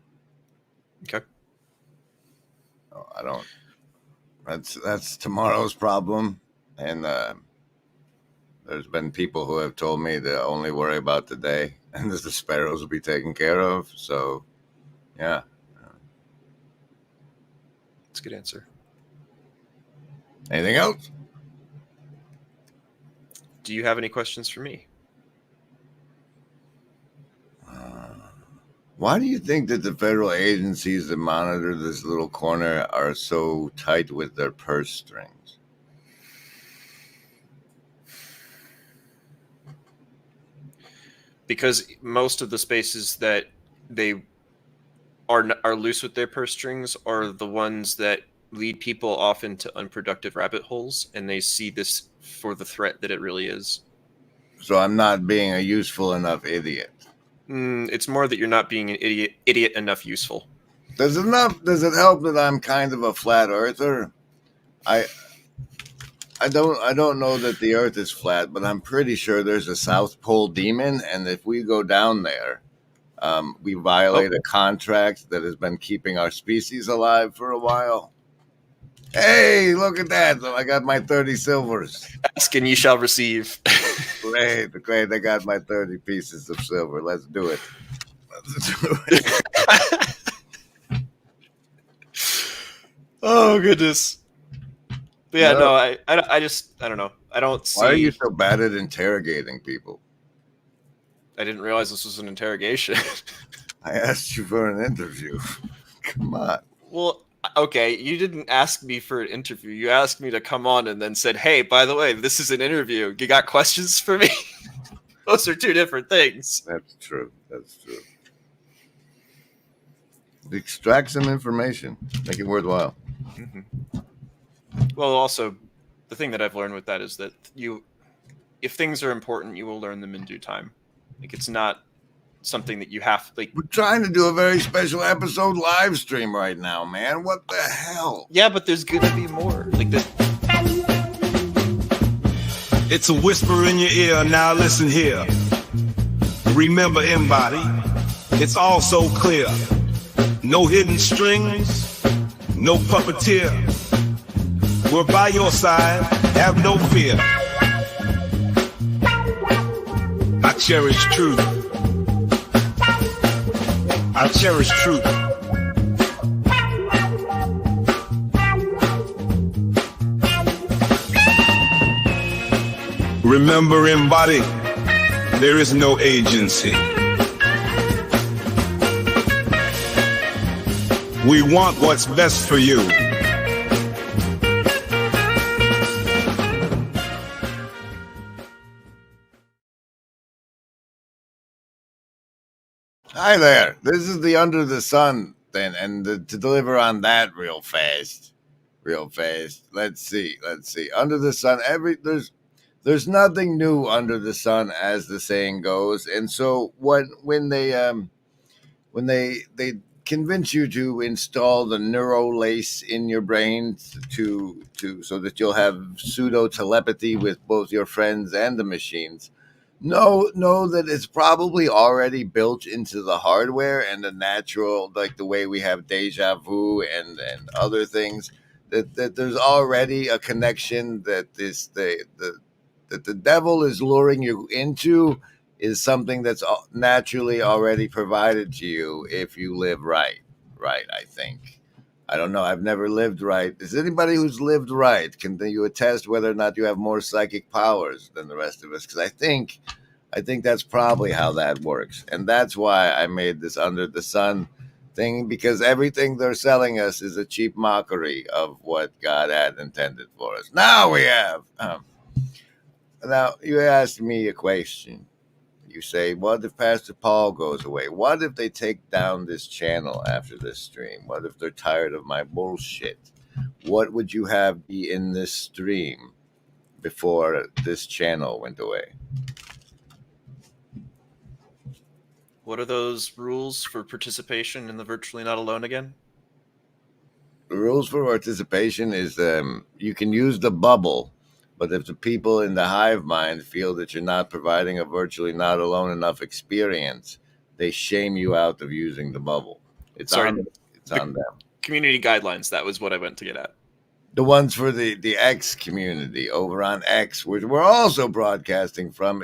Okay. No, I don't. That's tomorrow's problem. And there's been people who have told me to only worry about today, and the sparrows will be taken care of. So, yeah. That's a good answer. Anything else? Do you have any questions for me? Why do you think that the federal agencies that monitor this little corner are so tight with their purse strings? Because most of the spaces that they are loose with their purse strings are the ones that lead people off into unproductive rabbit holes, and they see this for the threat that it really is. So I'm not being a useful enough idiot. It's more that you're not being an idiot enough useful. Does it help that I'm kind of a flat earther? I don't know that the earth is flat, but I'm pretty sure there's a South Pole demon, and if we go down there, we violate a contract that has been keeping our species alive for a while. Hey, look at that. I got my 30 silvers. Ask and you shall receive. Great. I got my 30 pieces of silver. Let's do it. Oh, goodness. But yeah, no, I don't know. I don't see. Why are you so bad at interrogating people? I didn't realize this was an interrogation. I asked you for an interview. Come on. Well, okay, you didn't ask me for an interview. You asked me to come on and then said, hey, by the way, this is an interview. You got questions for me? Those are two different things. That's true. Extract some information. Make it worthwhile. Mm-hmm. Well, also, the thing that I've learned with that is that if things are important, you will learn them in due time. Like, it's not something that you have, like... We're trying to do a very special episode live stream right now, man. What the hell? Yeah, but there's gonna be more. Like, It's a whisper in your ear, now listen here. Remember, Embody, it's all so clear. No hidden strings, no puppeteer. We're by your side, have no fear. I cherish truth. I cherish truth. Remember, Embody, there is no agency. We want what's best for you. Hi there. This is the Under the Sun thing, and to deliver on that real fast. Let's see. Under the sun, there's nothing new under the sun, as the saying goes. And so when they convince you to install the neurolace in your brain to so that you'll have pseudo telepathy with both your friends and the machines, know that it's probably already built into the hardware and the natural, like the way we have deja vu and other things, that there's already a connection that that the devil is luring you into is something that's naturally already provided to you if you live right, I think. I don't know. I've never lived right. Is anybody who's lived right, can you attest whether or not you have more psychic powers than the rest of us? Because I think that's probably how that works. And that's why I made this Under the Sun thing, because everything they're selling us is a cheap mockery of what God had intended for us. Now we have... Now, you asked me a question. You say, what if Pastor Paul goes away? What if they take down this channel after this stream? What if they're tired of my bullshit? What would you have be in this stream before this channel went away? what are those rules for participation in the Virtually Not Alone again? The rules for participation is you can use the bubble, but if the people in the hive mind feel that you're not providing a virtually not alone enough experience, they shame you out of using the bubble. It's on them. Community guidelines, that was what I went to get at. The ones for the X community over on X, which we're also broadcasting from.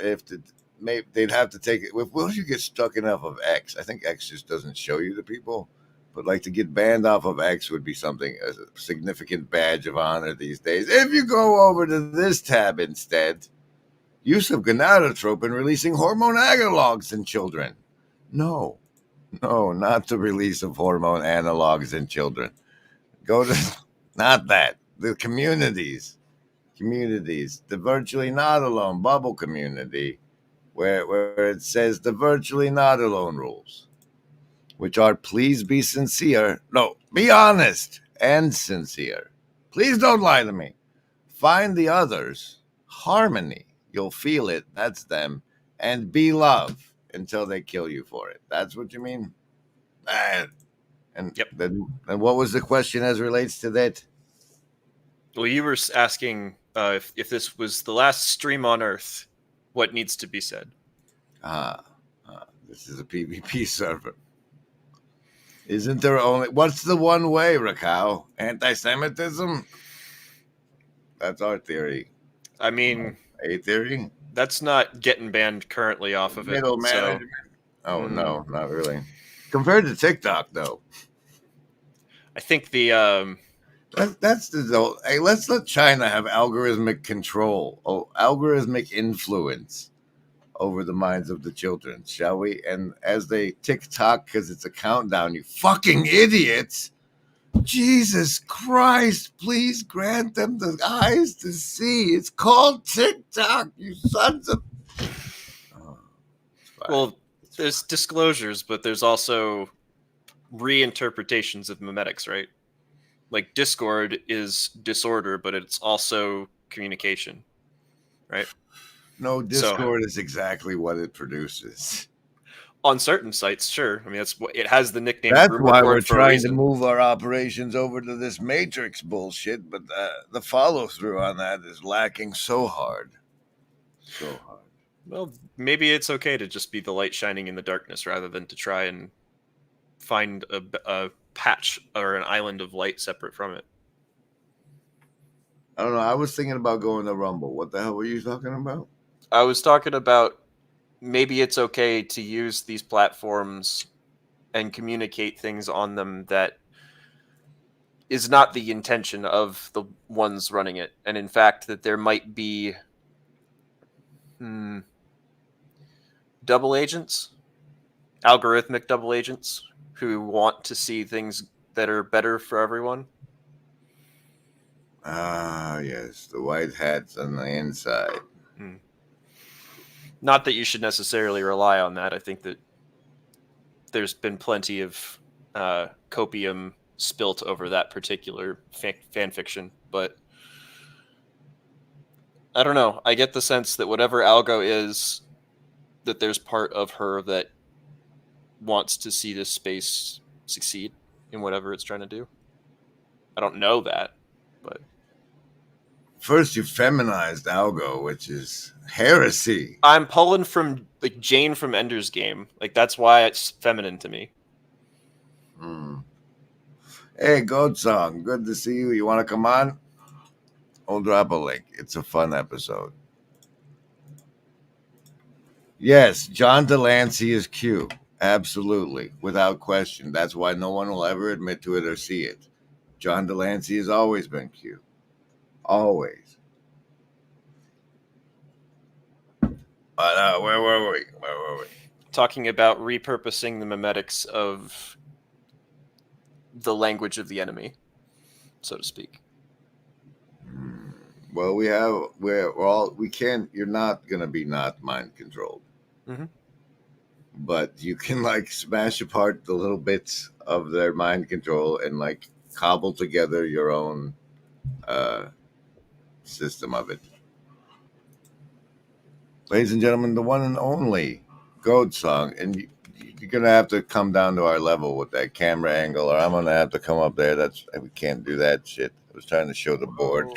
Maybe they'd have to take it. Once you get stuck enough of X, I think X just doesn't show you the people. But like to get banned off of X would be something, a significant badge of honor these days. If you go over to this tab instead, use of gonadotropin releasing hormone analogs in children. No, not the release of hormone analogs in children. Go to, not that, the communities, the Virtually Not Alone bubble community, where it says the Virtually Not Alone rules, which are please be sincere. No, be honest and sincere. Please don't lie to me. Find the others. Harmony. You'll feel it. That's them. And be love until they kill you for it. That's what you mean? And yep. Then what was the question as relates to that? Well, you were asking if this was the last stream on Earth, what needs to be said? This is a PvP server. Isn't there only... What's the one way, Rascal? Anti-Semitism? That's our theory. I mean... A theory? That's not getting banned currently off of Middle it. management? So, no, not really. Compared to TikTok, though. I think the... That's the... Hey, let's let China have algorithmic control. Algorithmic influence over the minds of the children, shall we? And as they tick-tock, because it's a countdown, you fucking idiots! Jesus Christ, please grant them the eyes to see. It's called TikTok, you sons of... Well, there's disclosures, but there's also reinterpretations of memetics, right? Like Discord is disorder, but it's also communication, right? No, Discord is exactly what it produces. On certain sites, sure. I mean, that's what it has the nickname. That's Rumor why Board we're for a trying to reason. move our operations over to this Matrix bullshit, but the follow through on that is lacking so hard. So hard. Well, maybe it's okay to just be the light shining in the darkness rather than to try and find a patch or an island of light separate from it. I don't know. I was thinking about going to Rumble. What the hell were you talking about? I was talking about maybe it's okay to use these platforms and communicate things on them that is not the intention of the ones running it. And in fact, that there might be double agents, algorithmic double agents who want to see things that are better for everyone. Ah, yes. The white hats on the inside. Not that you should necessarily rely on that. I think that there's been plenty of copium spilt over that particular fan fiction, but I don't know. I get the sense that whatever Algo is, that there's part of her that wants to see this space succeed in whatever it's trying to do. I don't know that, but first you feminized Algo, which is heresy. I'm pulling from like Jane from Ender's Game. Like that's why it's feminine to me. Hey, Goat Song, good to see you. You want to come on? I'll drop a link. It's a fun episode. Yes, John Delancey is Q. Absolutely, without question. That's why no one will ever admit to it or see it. John Delancey has always been Q. Always. But where were we? Talking about repurposing the memetics of the language of the enemy, so to speak. Well, we can't. You're not gonna be not mind controlled, but you can like smash apart the little bits of their mind control and like cobble together your own system of it. Ladies and gentlemen, the one and only Goat Song, and you're gonna have to come down to our level with that camera angle, or I'm gonna have to come up there. We can't do that shit. I was trying to show the board.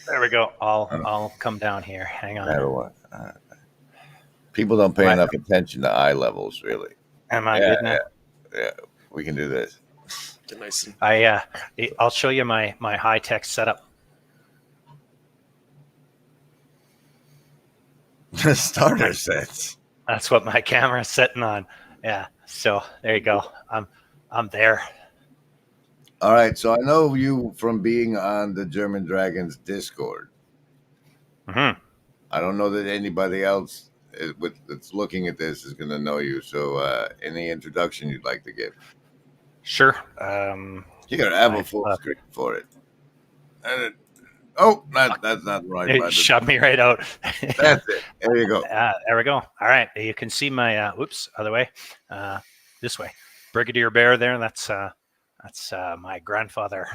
There we go. I'll come down here. Hang on. Matter what. People don't pay enough attention to eye levels, really. Am I good now? Yeah, we can do this. Nice. I'll show you my high tech setup. The starter sets. That's what my camera's sitting on. Yeah. So there you go. I'm there. All right. So I know you from being on the German Dragons Discord. Mm-hmm. I don't know that anybody else that's looking at this is going to know you. So any introduction you'd like to give? Sure. You got to have a full screen for it. That's not the right button. Shut me right out. That's it. There you go. There we go. All right. You can see my other way. This way. Brigadier Bear there. That's my grandfather,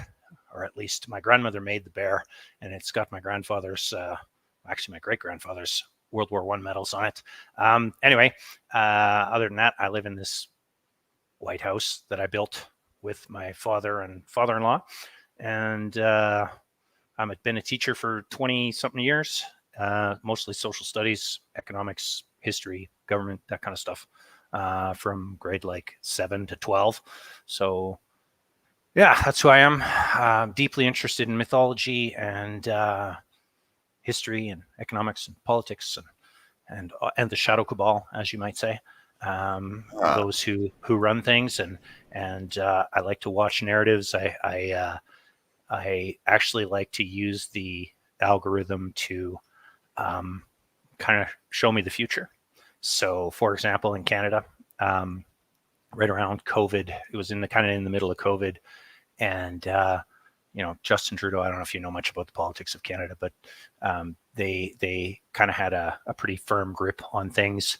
or at least my grandmother made the bear, and it's got my grandfather's, actually my great grandfather's World War I medals on it. Anyway, other than that, I live in this White House that I built with my father and father-in-law, and I've been a teacher for 20-something years, mostly social studies, economics, history, government, that kind of stuff, from grade like 7 to 12. So, yeah, that's who I am. Deeply interested in mythology and history and economics and politics and the shadow cabal, as you might say. Those who run things, and I like to watch narratives. I actually like to use the algorithm to kind of show me the future. So, for example, in Canada, right around COVID, it was in the middle of COVID, and Justin Trudeau. I don't know if you know much about the politics of Canada, but they kind of had a pretty firm grip on things,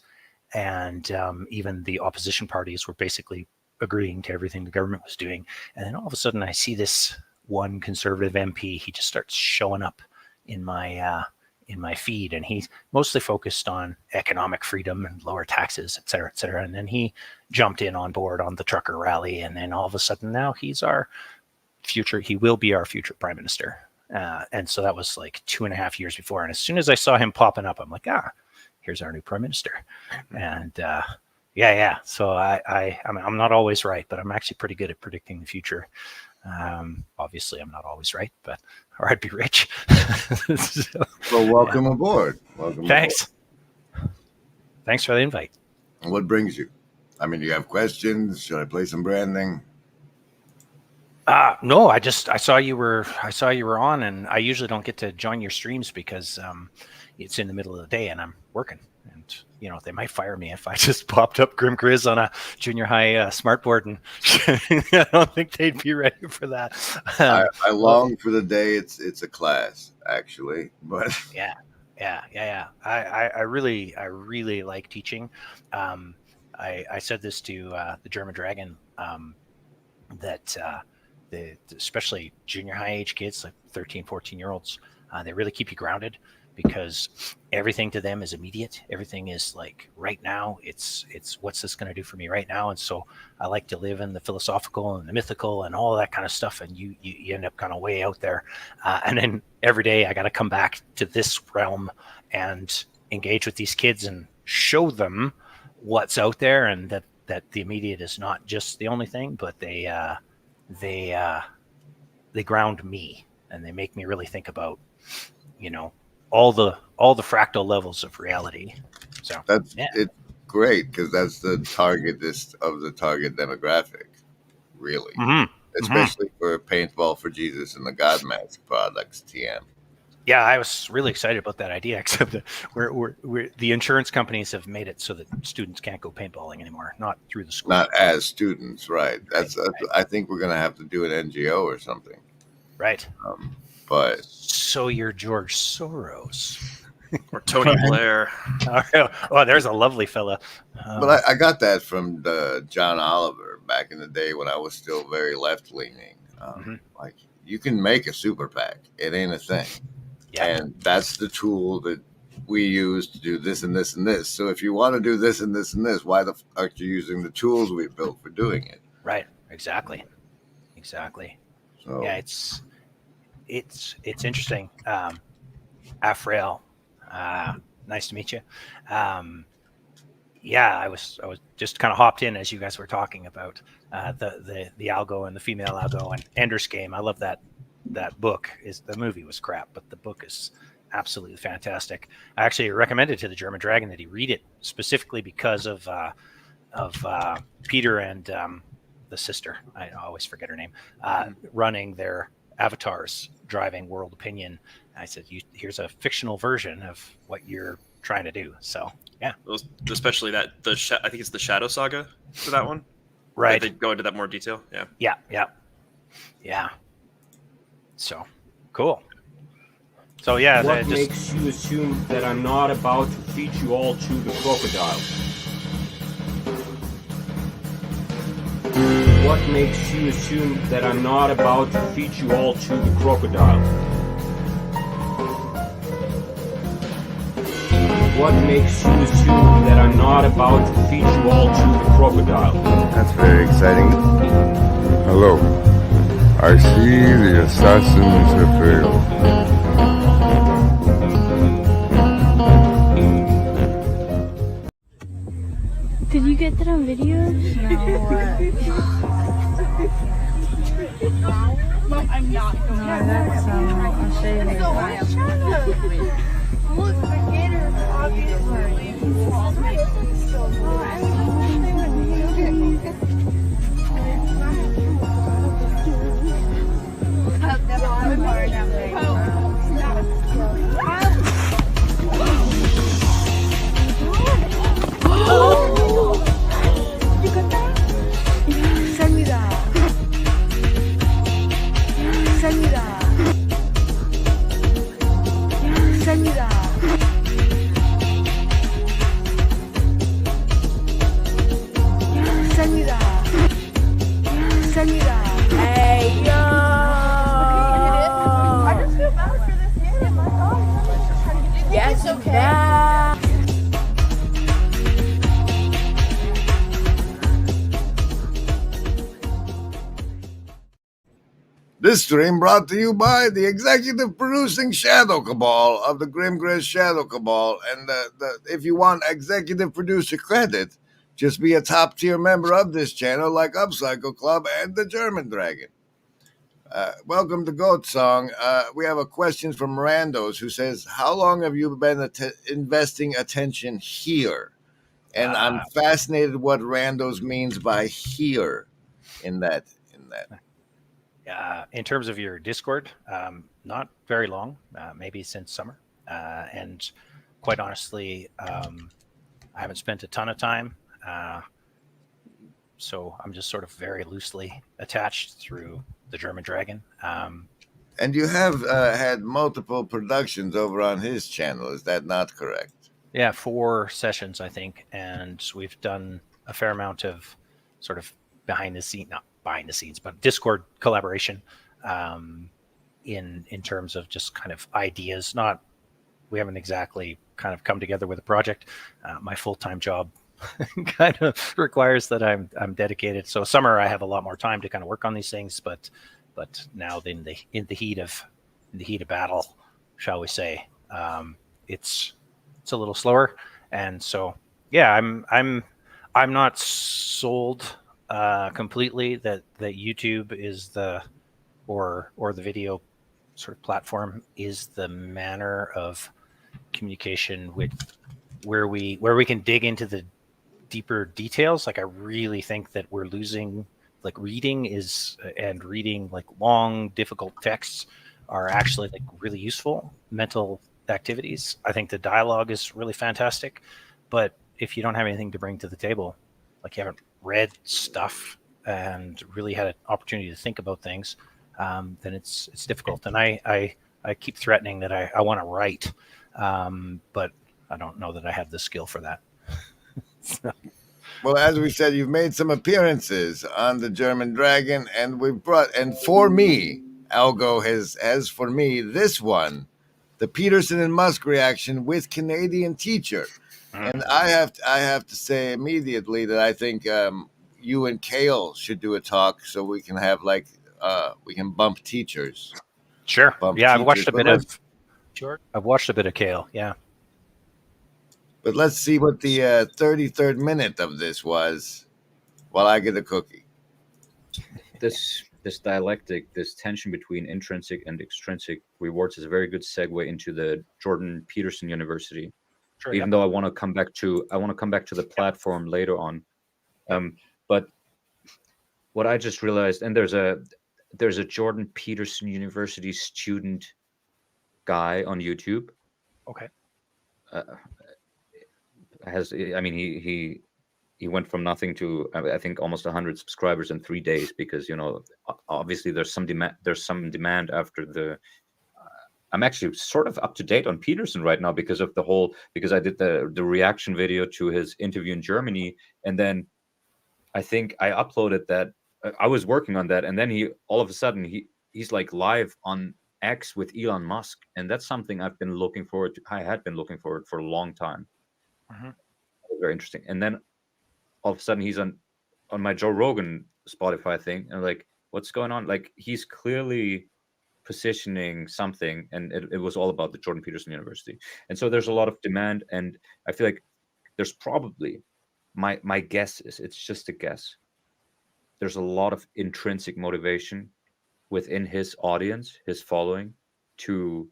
and even the opposition parties were basically agreeing to everything the government was doing. And then all of a sudden, I see this one conservative MP. He just starts showing up in my in my feed, and he's mostly focused on economic freedom and lower taxes, et cetera, et cetera. And then he jumped in on board on the trucker rally, and then all of a sudden now he's our future. He will be our future prime minister. And so that was like 2.5 years before. And as soon as I saw him popping up, I'm like, here's our new prime minister. And yeah. So I'm not always right, but I'm actually pretty good at predicting the future. Obviously, I'm not always right, or I'd be rich. So, well, welcome aboard. Welcome. Thanks. Aboard. Thanks for the invite. What brings you? I mean, do you have questions? Should I play some branding? No, I saw you were on, and I usually don't get to join your streams because it's in the middle of the day and I'm working. And they might fire me if I just popped up Grim Grizz on a junior high smartboard, and I don't think they'd be ready for that. I long for the day it's a class, actually, but yeah. I really like teaching. I said this to the German Dragon that especially junior high age kids, like 13, 14-year-olds, they really keep you grounded, because everything to them is immediate. Everything is like right now. It's what's this going to do for me right now? And so I like to live in the philosophical and the mythical and all of that kind of stuff. And you end up kind of way out there. And then every day I got to come back to this realm and engage with these kids and show them what's out there, and that the immediate is not just the only thing, but they ground me, and they make me really think about, all the fractal levels of reality. So it's great, because that's the target of the target demographic, really. Mm-hmm. Especially for Paintball for Jesus and the God Mask products, TM. Yeah, I was really excited about that idea, except that we're the insurance companies have made it so that students can't go paintballing anymore, not through the school. Not as students, right? That's I think we're going to have to do an NGO or something. Right. But so you're George Soros or Tony Blair. Oh, there's a lovely fella. But I got that from John Oliver back in the day when I was still very left leaning. Like, you can make a super PAC. It ain't a thing. Yeah. And that's the tool that we use to do this and this and this. So if you want to do this and this and this, why the fuck aren't you using the tools we built for doing it? Right. Exactly. So yeah, it's interesting. Afrail, nice to meet you. Yeah, I was just kind of hopped in as you guys were talking about the algo and the female algo and Ender's Game. I love that book. The movie was crap, but the book is absolutely fantastic. I actually recommended to the German Dragon that he read it specifically because of Peter and the sister. I always forget her name. Running their avatars, driving world opinion. I said, here's a fictional version of what you're trying to do. So yeah, especially that I think it's the Shadow Saga for that one. Right. They go into that more detail. Yeah. So cool. So yeah, what makes you assume that I'm not about to feed you all to the crocodile? What makes you assume that I'm not about to feed you all to the crocodile? What makes you assume that I'm not about to feed you all to the crocodile? That's very exciting. Hello. I see the assassins have failed. Did you get that on video? No. I'm not. No, that's I'll show you later. Look, the gator, obviously. This stream brought to you by the executive producing Shadow Cabal of the Grimgris Shadow Cabal. And if you want executive producer credit, just be a top tier member of this channel like Upcycle Club and the German Dragon. Welcome to Goat Song. We have a question from Randos who says, how long have you been investing attention here? And I'm fascinated what Randos means by here in that. In terms of your Discord, not very long, maybe since summer. And quite honestly, I haven't spent a ton of time. So I'm just sort of very loosely attached through the German Dragon. And you have had multiple productions over on his channel. Is that not correct? Yeah, 4 sessions, I think. And we've done a fair amount of sort of behind the scenes, but Discord collaboration in terms of just kind of ideas. We haven't exactly kind of come together with a project. My full-time job kind of requires that I'm dedicated. So summer I have a lot more time to kind of work on these things, but now in the heat of battle, shall we say, it's a little slower. And so yeah, I'm not sold completely that YouTube is or the video sort of platform is the manner of communication with where we can dig into the deeper details. Like I really think that we're losing, like reading like long difficult texts are actually like really useful mental activities. I think the dialogue is really fantastic, but if you don't have anything to bring to the table, like you haven't read stuff and really had an opportunity to think about things, then it's difficult. And I keep threatening that I want to write, but I don't know that I have the skill for that. So. Well, as we said, you've made some appearances on the German Dragon, and for me, Algo has for me this one, the Peterson and Musk reaction with Canadian Teacher. And I have to say immediately that I think you and Kale should do a talk so we can have we can bump teachers. Sure. Yeah, I've watched a bit of Kale. Yeah. But let's see what the 33rd minute of this was while I get a cookie. This dialectic, this tension between intrinsic and extrinsic rewards is a very good segue into the Jordan Peterson University. Sure, even though I want to come back to the platform later on. But what I just realized, and there's a Jordan Peterson University student guy on YouTube. Okay. He went from nothing to I think almost 100 subscribers in 3 days because obviously there's some demand after the. I'm actually sort of up to date on Peterson right now because I did the reaction video to his interview in Germany, and then I think I uploaded that. I was working on that, and then all of a sudden he's like live on X with Elon Musk, and that's something I've been looking forward to. I had been looking forward for a long time. Mm-hmm. Very interesting. And then all of a sudden he's on my Joe Rogan Spotify thing, and I'm like, what's going on? Like he's clearly positioning something, and it was all about the Jordan Peterson University. And so there's a lot of demand, and I feel like there's probably my guess is, it's just a guess, there's a lot of intrinsic motivation within his audience, his following, to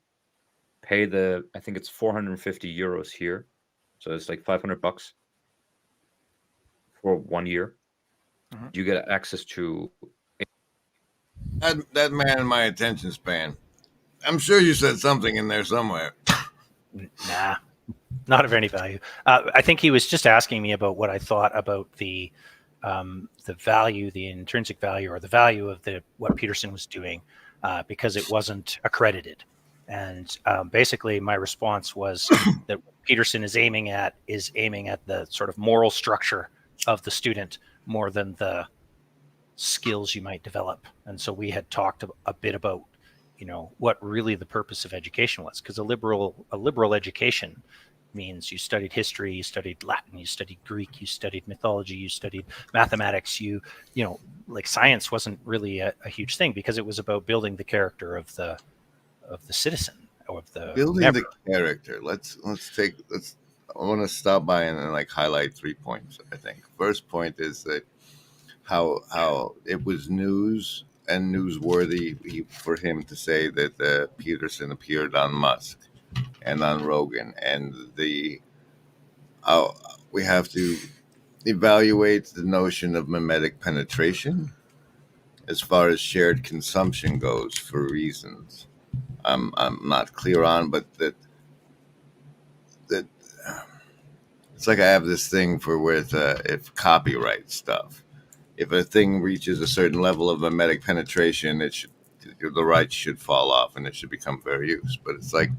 pay I think it's 450 euros here, so it's like $500 for 1 year. Mm-hmm. You get access to that man in my attention span. I'm sure you said something in there somewhere. Nah, not of any value. I think he was just asking me about what I thought about the value, the intrinsic value, or the value of what Peterson was doing, because it wasn't accredited. And basically, my response was that what Peterson is aiming at the sort of moral structure of the student more than the skills you might develop. And so we had talked a bit about, what really the purpose of education was, because a liberal education means. You studied history, you studied Latin, you studied Greek, you studied mythology, you studied mathematics. You know, like science wasn't really a huge thing because it was about building the character of the citizen or of the Building member. the character. Let's I want to stop by and like highlight 3 points. I think first point is that how it was news and newsworthy for him to say that Peterson appeared on Musk and on Rogan, and we have to evaluate the notion of mimetic penetration as far as shared consumption goes for reasons I'm not clear on, but that it's like I have this thing for with if copyright stuff. If a thing reaches a certain level of mimetic penetration, the rights should fall off and it should become fair use. But it's like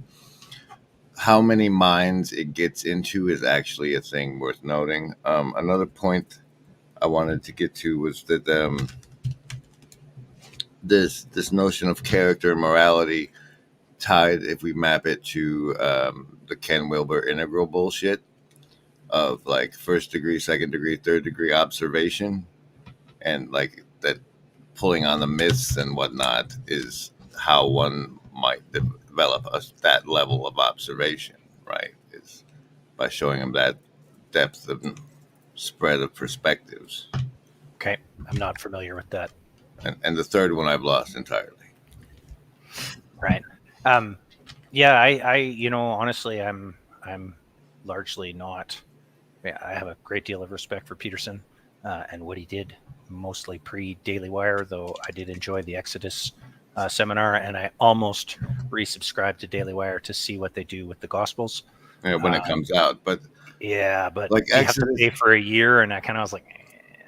how many minds it gets into is actually a thing worth noting. Another point I wanted to get to was that this notion of character and morality tied, if we map it to the Ken Wilber integral bullshit of like first degree, second degree, third degree observation, and like that pulling on the myths and whatnot is how one might develop that level of observation, right? Is by showing them that depth of spread of perspectives. Okay, I'm not familiar with that. And the third one I've lost entirely. Right. Yeah, I you know, honestly, I'm largely not. I have a great deal of respect for Peterson and what he did, mostly pre-Daily Wire, though I did enjoy the Exodus seminar, and I almost resubscribed to Daily Wire to see what they do with the Gospels. Yeah, when it comes out, but yeah, but like you have to pay for a year, and I kind of was like,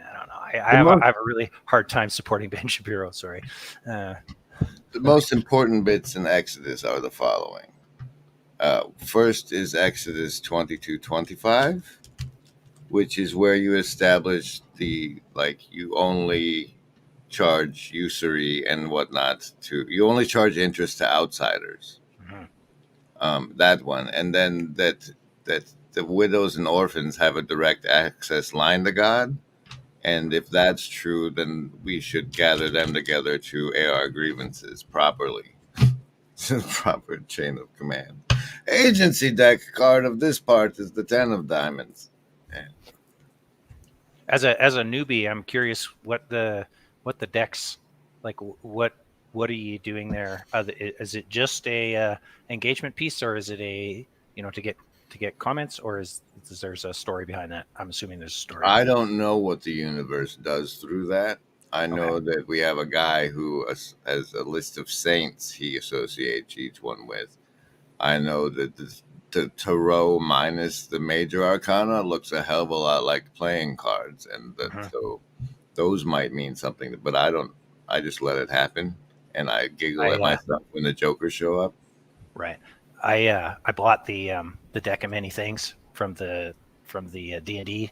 I don't know. I have a really hard time supporting Ben Shapiro. Sorry. The most important bits in Exodus are the following. First is Exodus 22:25, which is where you establish you only charge usury and whatnot you only charge interest to outsiders. Mm-hmm. That one, and then that the widows and orphans have a direct access line to God. And if that's true, then we should gather them together to air our grievances properly. Proper chain of command. Agency deck card of this part is the 10 of diamonds. Yeah. As a newbie, I'm curious what the decks like. What are you doing there? Is it just a engagement piece, or is it a to get comments, or is there's a story behind that? I'm assuming there's a story. I don't know what the universe does through that. I know that we have a guy who has a list of saints he associates each one with. I know that the tarot minus the major arcana looks a hell of a lot like playing cards, and so those might mean something. But I just let it happen, and I giggle at myself when the jokers show up. Right. I bought the deck of many things from the D&D,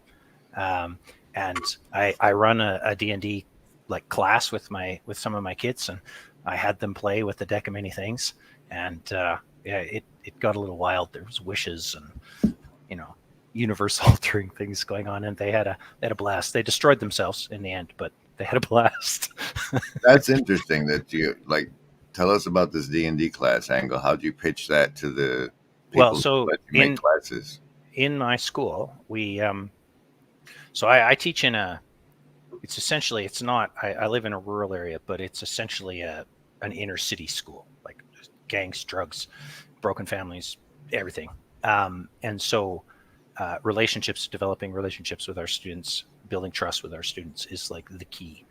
and I run a D&D like class with some of my kids, and I had them play with the deck of many things, and it got a little wild. There was wishes and universe altering things going on, and they had a blast. They destroyed themselves in the end, but they had a blast. That's interesting that you tell us about this D&D class angle. How'd you pitch that to the people so that you make classes? In my school, we so I teach in it's essentially, it's not, I live in a rural area, but it's essentially an inner city school, like gangs, drugs, broken families, everything. And so developing relationships with our students, building trust with our students is like the key.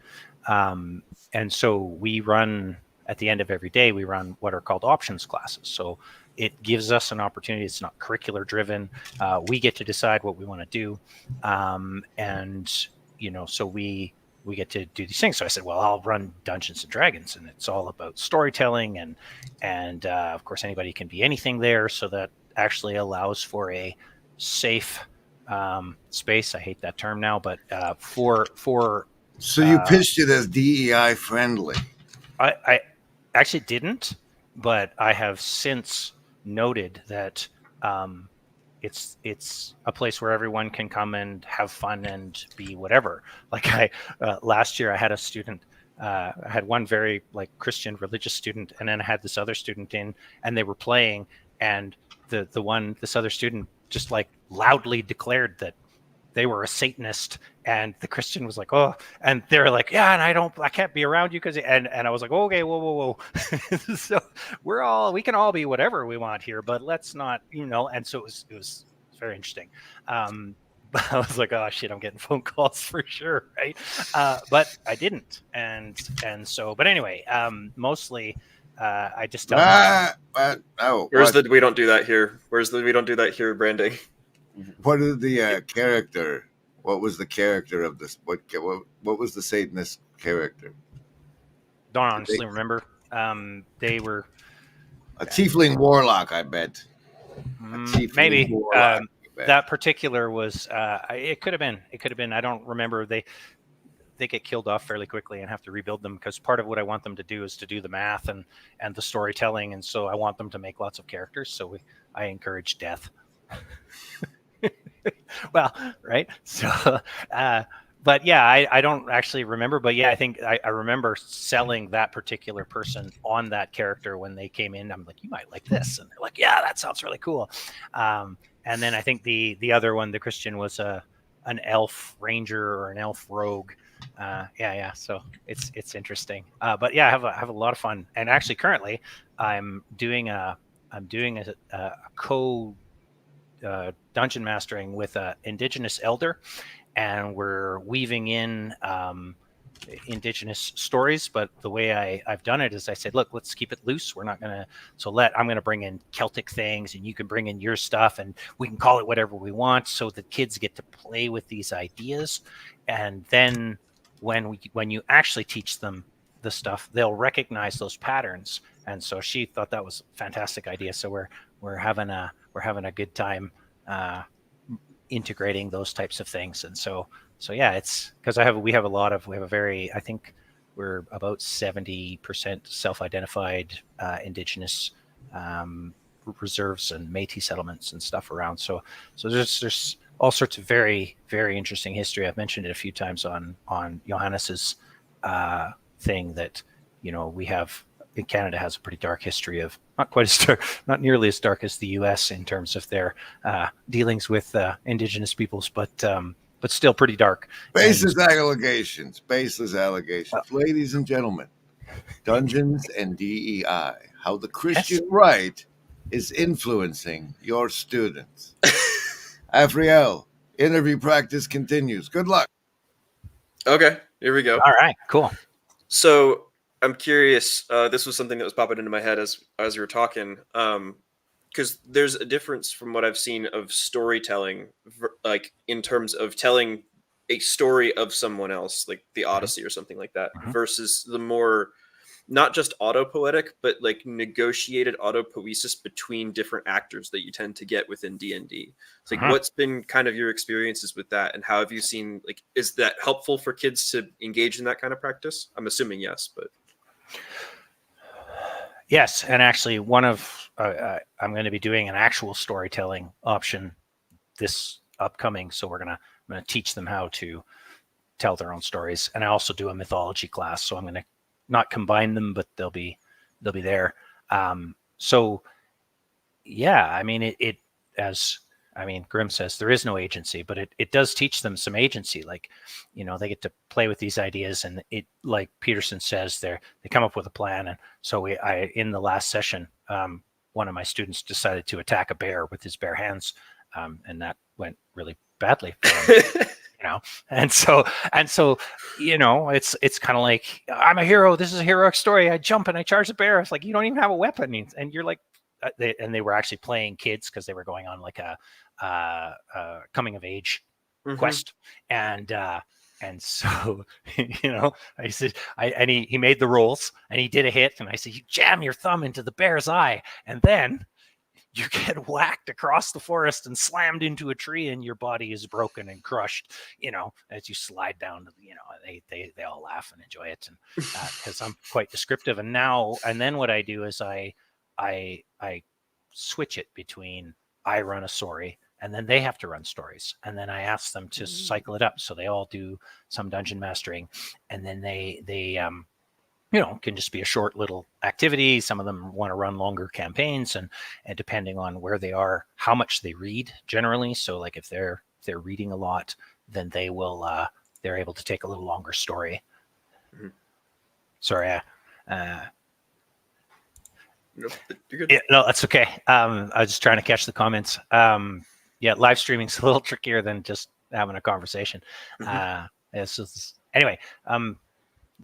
And so we run, at the end of every day, we run what are called options classes. So it gives us an opportunity. It's not curricular driven. We get to decide what we want to do. And, so we get to do these things. So I said, well, I'll run Dungeons and Dragons, and it's all about storytelling. And of course, anybody can be anything there. So that actually allows for a safe space. I hate that term now, but so you pitched it as DEI friendly. I actually didn't, but I have since noted that it's a place where everyone can come and have fun and be whatever. Like last year I had a student, I had one very like Christian religious student, and then I had this other student in, and they were playing, and this other student just like loudly declared that they were a Satanist, and the Christian was like, oh, and they're like, yeah, and I can't be around you because, and I was like, okay, whoa. So we can all be whatever we want here, but let's not, and so it was very interesting. But I was like, oh shit, I'm getting phone calls for sure, right? But I didn't, and so, but anyway, mostly I just tell them. Where's the we don't do that here? Where's the we don't do that here branding? What is the character? What was the character of this? What was the Satanist character? Don't honestly remember. They were a tiefling warlock, I bet. Maybe warlock, that particular was. It could have been. It could have been. I don't remember. They get killed off fairly quickly and have to rebuild them, because part of what I want them to do is to do the math and the storytelling, and so I want them to make lots of characters. So I encourage death. Well, right. So, but yeah, I don't actually remember, but yeah, I think I remember selling that particular person on that character when they came in. I'm like, you might like this. And they're like, yeah, that sounds really cool. And then I think the other one, the Christian, was an elf ranger or an elf rogue. Yeah. So it's interesting. But yeah, I have a lot of fun. And actually currently I'm doing a dungeon mastering with an indigenous elder, and we're weaving in indigenous stories. But the way I've done it is I said, look, let's keep it loose. We're not gonna I'm gonna bring in Celtic things, and you can bring in your stuff, and we can call it whatever we want, so the kids get to play with these ideas. And then when you actually teach them the stuff, they'll recognize those patterns. And so she thought that was a fantastic idea. So we're having a good time integrating those types of things. And so yeah, it's because we have a very, I think we're about 70% self-identified indigenous reserves and Métis settlements and stuff around. So there's all sorts of very, very interesting history. I've mentioned it a few times on Johannes's thing that, we have in Canada has a pretty dark history of not nearly as dark as the U.S. in terms of their dealings with indigenous peoples, but still pretty dark. Baseless allegations. Ladies and gentlemen, Dungeons and DEI, how the Christian right is influencing your students. Afriel, interview practice continues. Good luck. Okay, here we go. All right, cool. So I'm curious. This was something that was popping into my head as you were talking, because there's a difference from what I've seen of storytelling, like in terms of telling a story of someone else, like the Odyssey or something like that, versus the more not just autopoetic, but like negotiated autopoiesis between different actors that you tend to get within D&D. It's like, what's been kind of your experiences with that, and how have you seen, like, is that helpful for kids to engage in that kind of practice? I'm assuming yes, but yes. And actually I'm going to be doing an actual storytelling option this upcoming. So I'm going to teach them how to tell their own stories. And I also do a mythology class. So I'm going to not combine them, but they'll be there. So yeah, I mean, Grimm says there is no agency, but it does teach them some agency. Like, they get to play with these ideas, and it, like Peterson says, they come up with a plan. And so in the last session, one of my students decided to attack a bear with his bare hands. And that went really badly for him. And so, it's kind of like, I'm a hero. This is a heroic story. I jump and I charge the bear. It's like, you don't even have a weapon. And you're like, they were actually playing kids because they were going on like a coming of age quest. And so, I said, and he made the rolls and he did a hit. And I said, you jam your thumb into the bear's eye, and then you get whacked across the forest and slammed into a tree, and your body is broken and crushed, as you slide down. They all laugh and enjoy it. And because I'm quite descriptive. And then what I do is I switch it between I run a story and then they have to run stories, and then I ask them to cycle it up, so they all do some dungeon mastering, and then they can just be a short little activity. Some of them want to run longer campaigns, and depending on where they are, how much they read generally. So like if they're reading a lot, then they will they're able to take a little longer story. Sorry, Nope, you're good. yeah, no, that's okay. I was just trying to catch the comments. Yeah, live streaming's a little trickier than just having a conversation. Anyway,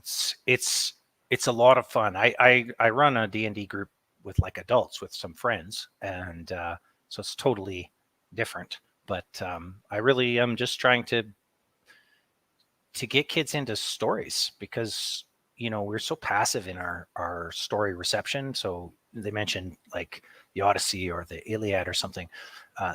it's a lot of fun. I run a D&D group with like adults with some friends, and so it's totally different. But I really am just trying to get kids into stories, because we're so passive in our story reception. So they mentioned like the Odyssey or the Iliad or something.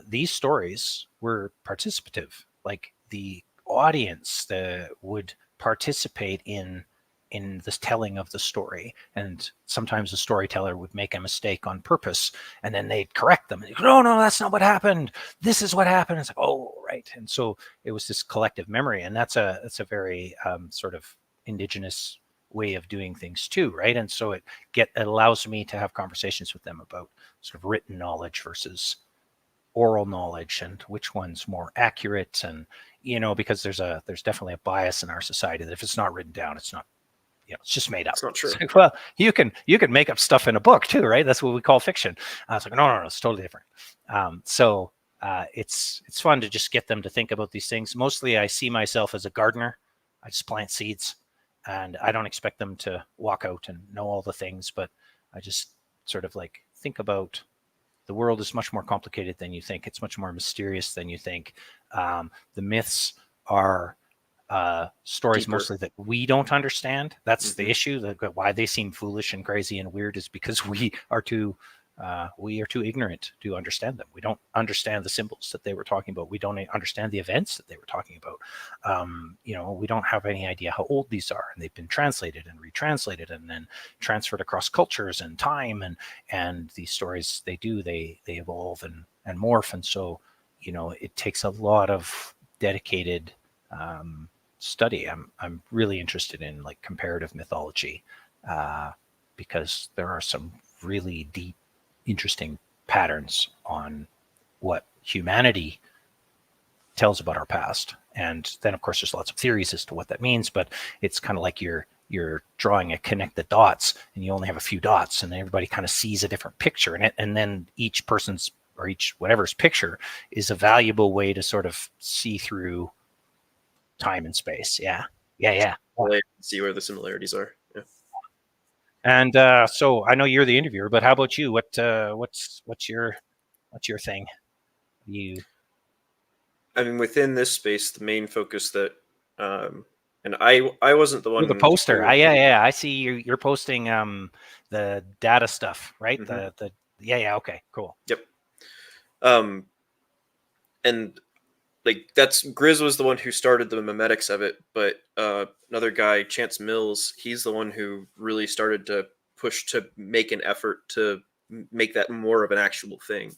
These stories were participative. Like the audience that would participate in the telling of the story, and sometimes the storyteller would make a mistake on purpose, and then they'd correct them. No, that's not what happened. This is what happened. It's like, oh, right. And so it was this collective memory, and that's a very sort of indigenous way of doing things too, right? And so it allows me to have conversations with them about sort of written knowledge versus oral knowledge, and which one's more accurate. And because there's definitely a bias in our society that if it's not written down, it's not, it's just made up. It's not true. It's like, well, you can make up stuff in a book too, right? That's what we call fiction. It's like, no, it's totally different. So it's fun to just get them to think about these things. Mostly I see myself as a gardener. I just plant seeds, and I don't expect them to walk out and know all the things, but I just sort of like think about the world is much more complicated than you think. It's much more mysterious than you think. The myths are stories Deeper. mostly that we don't understand. That's the issue. Why they seem foolish and crazy and weird is because we are too ignorant to understand them. We don't understand the symbols that they were talking about. We don't understand the events that they were talking about. We don't have any idea how old these are, and they've been translated and retranslated and then transferred across cultures and time. And these stories, they evolve and morph. And so, it takes a lot of dedicated study. I'm really interested in like comparative mythology, because there are some really deep, interesting patterns on what humanity tells about our past. And then of course there's lots of theories as to what that means, but it's kind of like you're drawing a connect the dots, and you only have a few dots, and everybody kind of sees a different picture in it, and then each person's or each whatever's picture is a valuable way to sort of see through time and space. Yeah. See where the similarities are. Yeah. And so I know you're the interviewer, but how about you? What's your thing? I mean, within this space, the main focus that, and I wasn't the one. You're the poster. Yeah. I see you're posting the data stuff, right? Okay, cool. Yep. And like that's Grizz was the one who started the memetics of it, but another guy, Chance Mills, he's the one who really started to push to make an effort to make that more of an actual thing.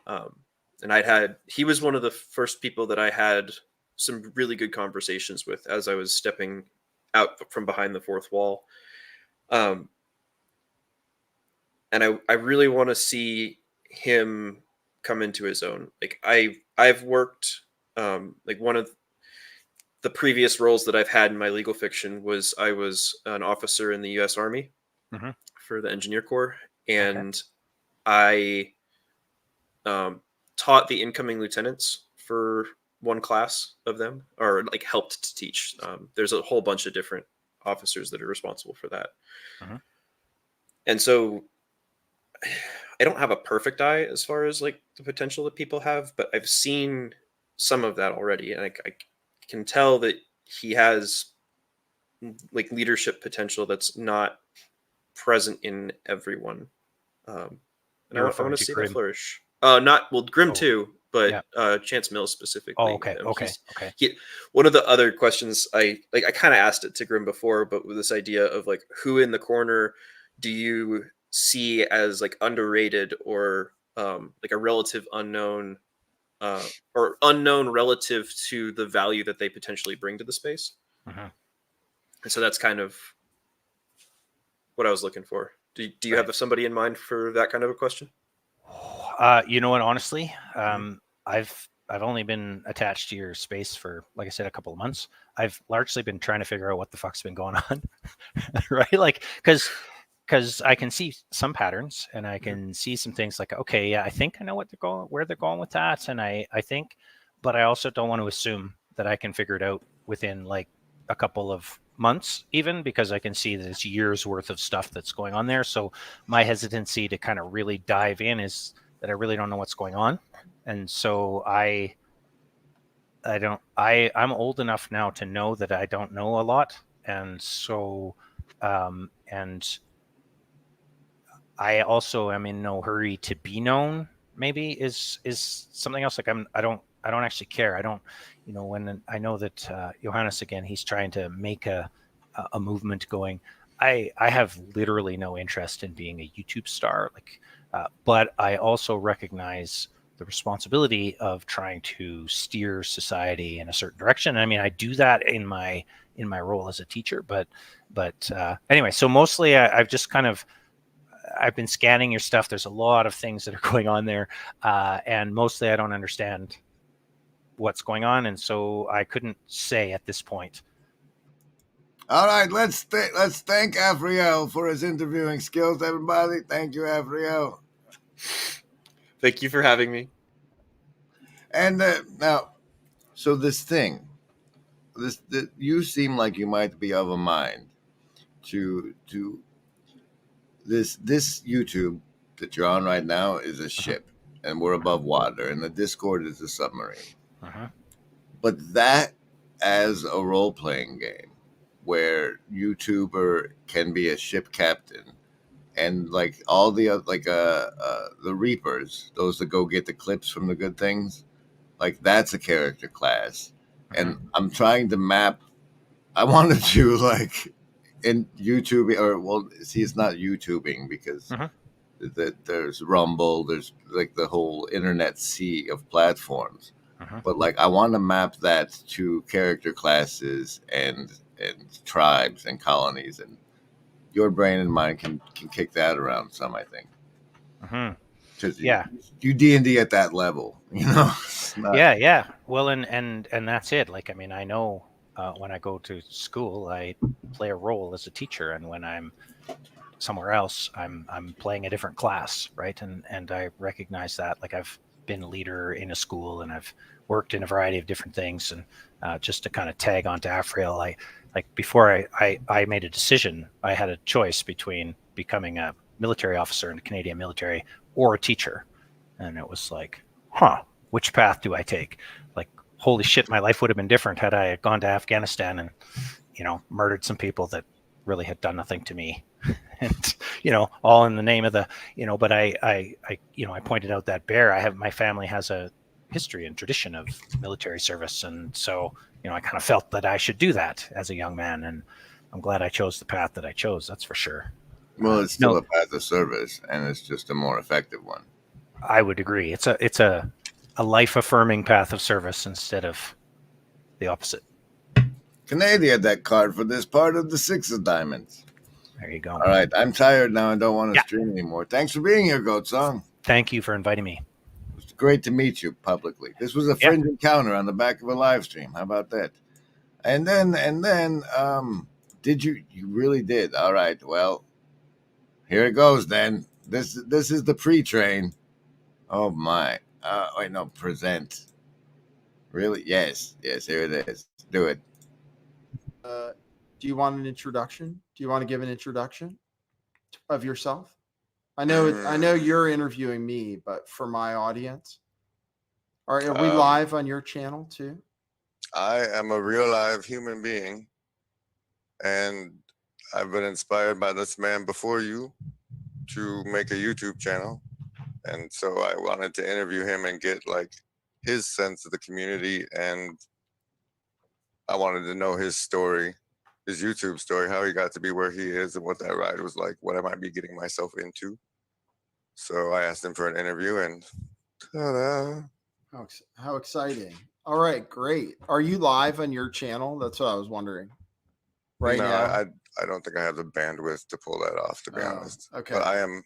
And he was one of the first people that I had some really good conversations with as I was stepping out from behind the fourth wall. And I really want to see him come into his own. Like I've worked, like one of the previous roles that I've had in my legal fiction was I was an officer in the U.S. Army for the Engineer Corps, and I taught the incoming lieutenants for one class of them, or like helped to teach. There's a whole bunch of different officers that are responsible for that. And so I don't have a perfect eye as far as like the potential that people have, but I've seen some of that already. And I can tell that he has like leadership potential that's not present in everyone. And I want to see that flourish. Grim too, but Chance Mills specifically. Oh, okay. One of the other questions I kind of asked it to Grim before, but with this idea of like who in the corner do you see as like underrated or like a relative unknown or unknown relative to the value that they potentially bring to the space. Mhm. And so that's kind of what I was looking for. Do you have somebody in mind for that kind of a question? You know what? Honestly, I've only been attached to your space for, like I said, a couple of months. I've largely been trying to figure out what the fuck's been going on, right? Like, because I can see some patterns and I can see some things like, okay, yeah, I think I know where they're going with that, and I think, but I also don't want to assume that I can figure it out within like a couple of months, even, because I can see that it's years worth of stuff that's going on there. So my hesitancy to kind of really dive in is that I really don't know what's going on. And so I'm old enough now to know that I don't know a lot. And so, and I also am in no hurry to be known, maybe is something else. Like I don't actually care. I don't, when I know that Johannes, again, he's trying to make a movement going. I have literally no interest in being a YouTube star, but I also recognize the responsibility of trying to steer society in a certain direction. I mean, I do that in my role as a teacher, but anyway, so mostly I've just kind of, I've been scanning your stuff. There's a lot of things that are going on there, and mostly I don't understand what's going on, and so I couldn't say at this point. All right, let's thank Afriel for his interviewing skills, everybody. Thank you, Afriel. Thank you for having me. And now, so this thing, you seem like you might be of a mind to this YouTube that you're on right now is a ship, and we're above water, and the Discord is a submarine. But that as a role-playing game where YouTuber can be a ship captain, and like all the the Reapers, those that go get the clips from the good things, like that's a character class. And I'm trying to map. I wanted to like in YouTube, or well, see, it's not YouTubing because there's Rumble, there's like the whole internet sea of platforms. But like I want to map that to character classes and tribes and colonies, and your brain and mine can kick that around some, I think. Because you D&D at that level, Yeah. Well, and that's it. Like, I mean, I know when I go to school, I play a role as a teacher, and when I'm somewhere else, I'm playing a different class, right? And I recognize that. Like, I've been a leader in a school, and I've worked in a variety of different things. And just to kind of tag onto Afriel, before I made a decision, I had a choice between becoming a military officer in the Canadian military or a teacher, and it was like, which path do I take? Like, holy shit, my life would have been different had I gone to Afghanistan and, murdered some people that really had done nothing to me. And, all in the name of the, but I pointed out that bear, my family has a history and tradition of military service. And so, I kind of felt that I should do that as a young man. And I'm glad I chose the path that I chose. That's for sure. Well, it's still a path of service, and it's just a more effective one. I would agree. It's a life-affirming path of service instead of the opposite. Canadian had that card for this part of the Six of Diamonds. There you go. All right, I'm tired now and don't want to stream anymore. Thanks for being here, Goat Song. Thank you for inviting me. It was great to meet you publicly. This was a fringe encounter on the back of a live stream. How about that? And then, did you really did? All right, well, here it goes then. This is the pre-train. Oh my. Wait, no, present. Really? Yes, here it is. Do it. Do you want an introduction? Do you want to give an introduction of yourself? I know you're interviewing me, but for my audience, are we live on your channel too? I am a real live human being, and I've been inspired by this man before you to make a YouTube channel. And so I wanted to interview him and get like his sense of the community, and I wanted to know his story, his YouTube story, how he got to be where he is and what that ride was like, what I might be getting myself into. So I asked him for an interview, and ta-da, How exciting. All right, great. Are you live on your channel? That's what I was wondering. Right no, now? I don't think I have the bandwidth to pull that off, to be honest. okay. But I am.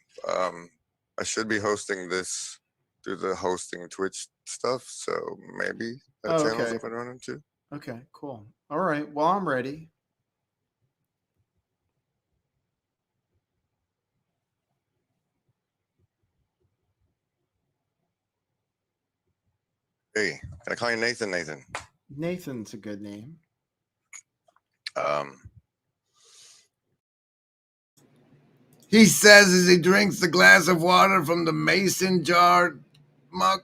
I should be hosting this through the hosting Twitch stuff, so maybe that channel's up and running too. Okay, cool. All right. Well, I'm ready. Hey, can I call you Nathan? Nathan. Nathan's a good name. He says as he drinks the glass of water from the mason jar mug.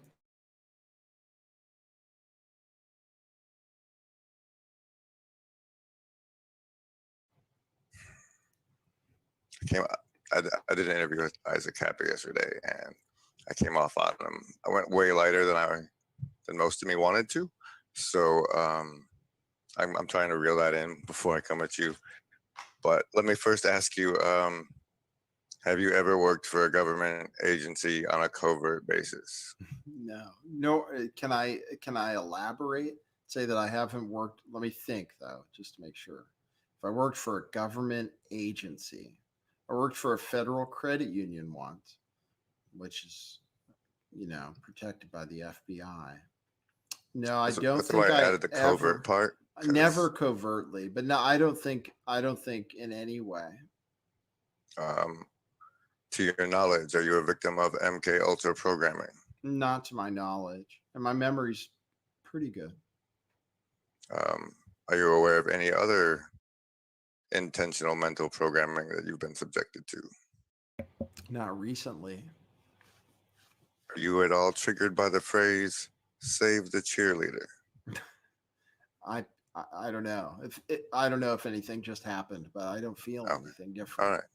I did an interview with Isaac Capper yesterday, and I came off on him. I went way lighter than most of me wanted to. So I'm trying to reel that in before I come at you. But let me first ask you, have you ever worked for a government agency on a covert basis? No. Can I elaborate? Say that I haven't worked. Let me think though, just to make sure. If I worked for a government agency, I worked for a federal credit union once, which is, protected by the FBI. No, I don't That's think why I I added the covert part. Never covertly, but no, I don't think in any way. To your knowledge, are you a victim of MK Ultra programming? Not to my knowledge, and my memory's pretty good. Are you aware of any other intentional mental programming that you've been subjected to? Not recently. Are you at all triggered by the phrase "save the cheerleader"? I don't know. I don't know if anything just happened, but I don't feel anything different. All right.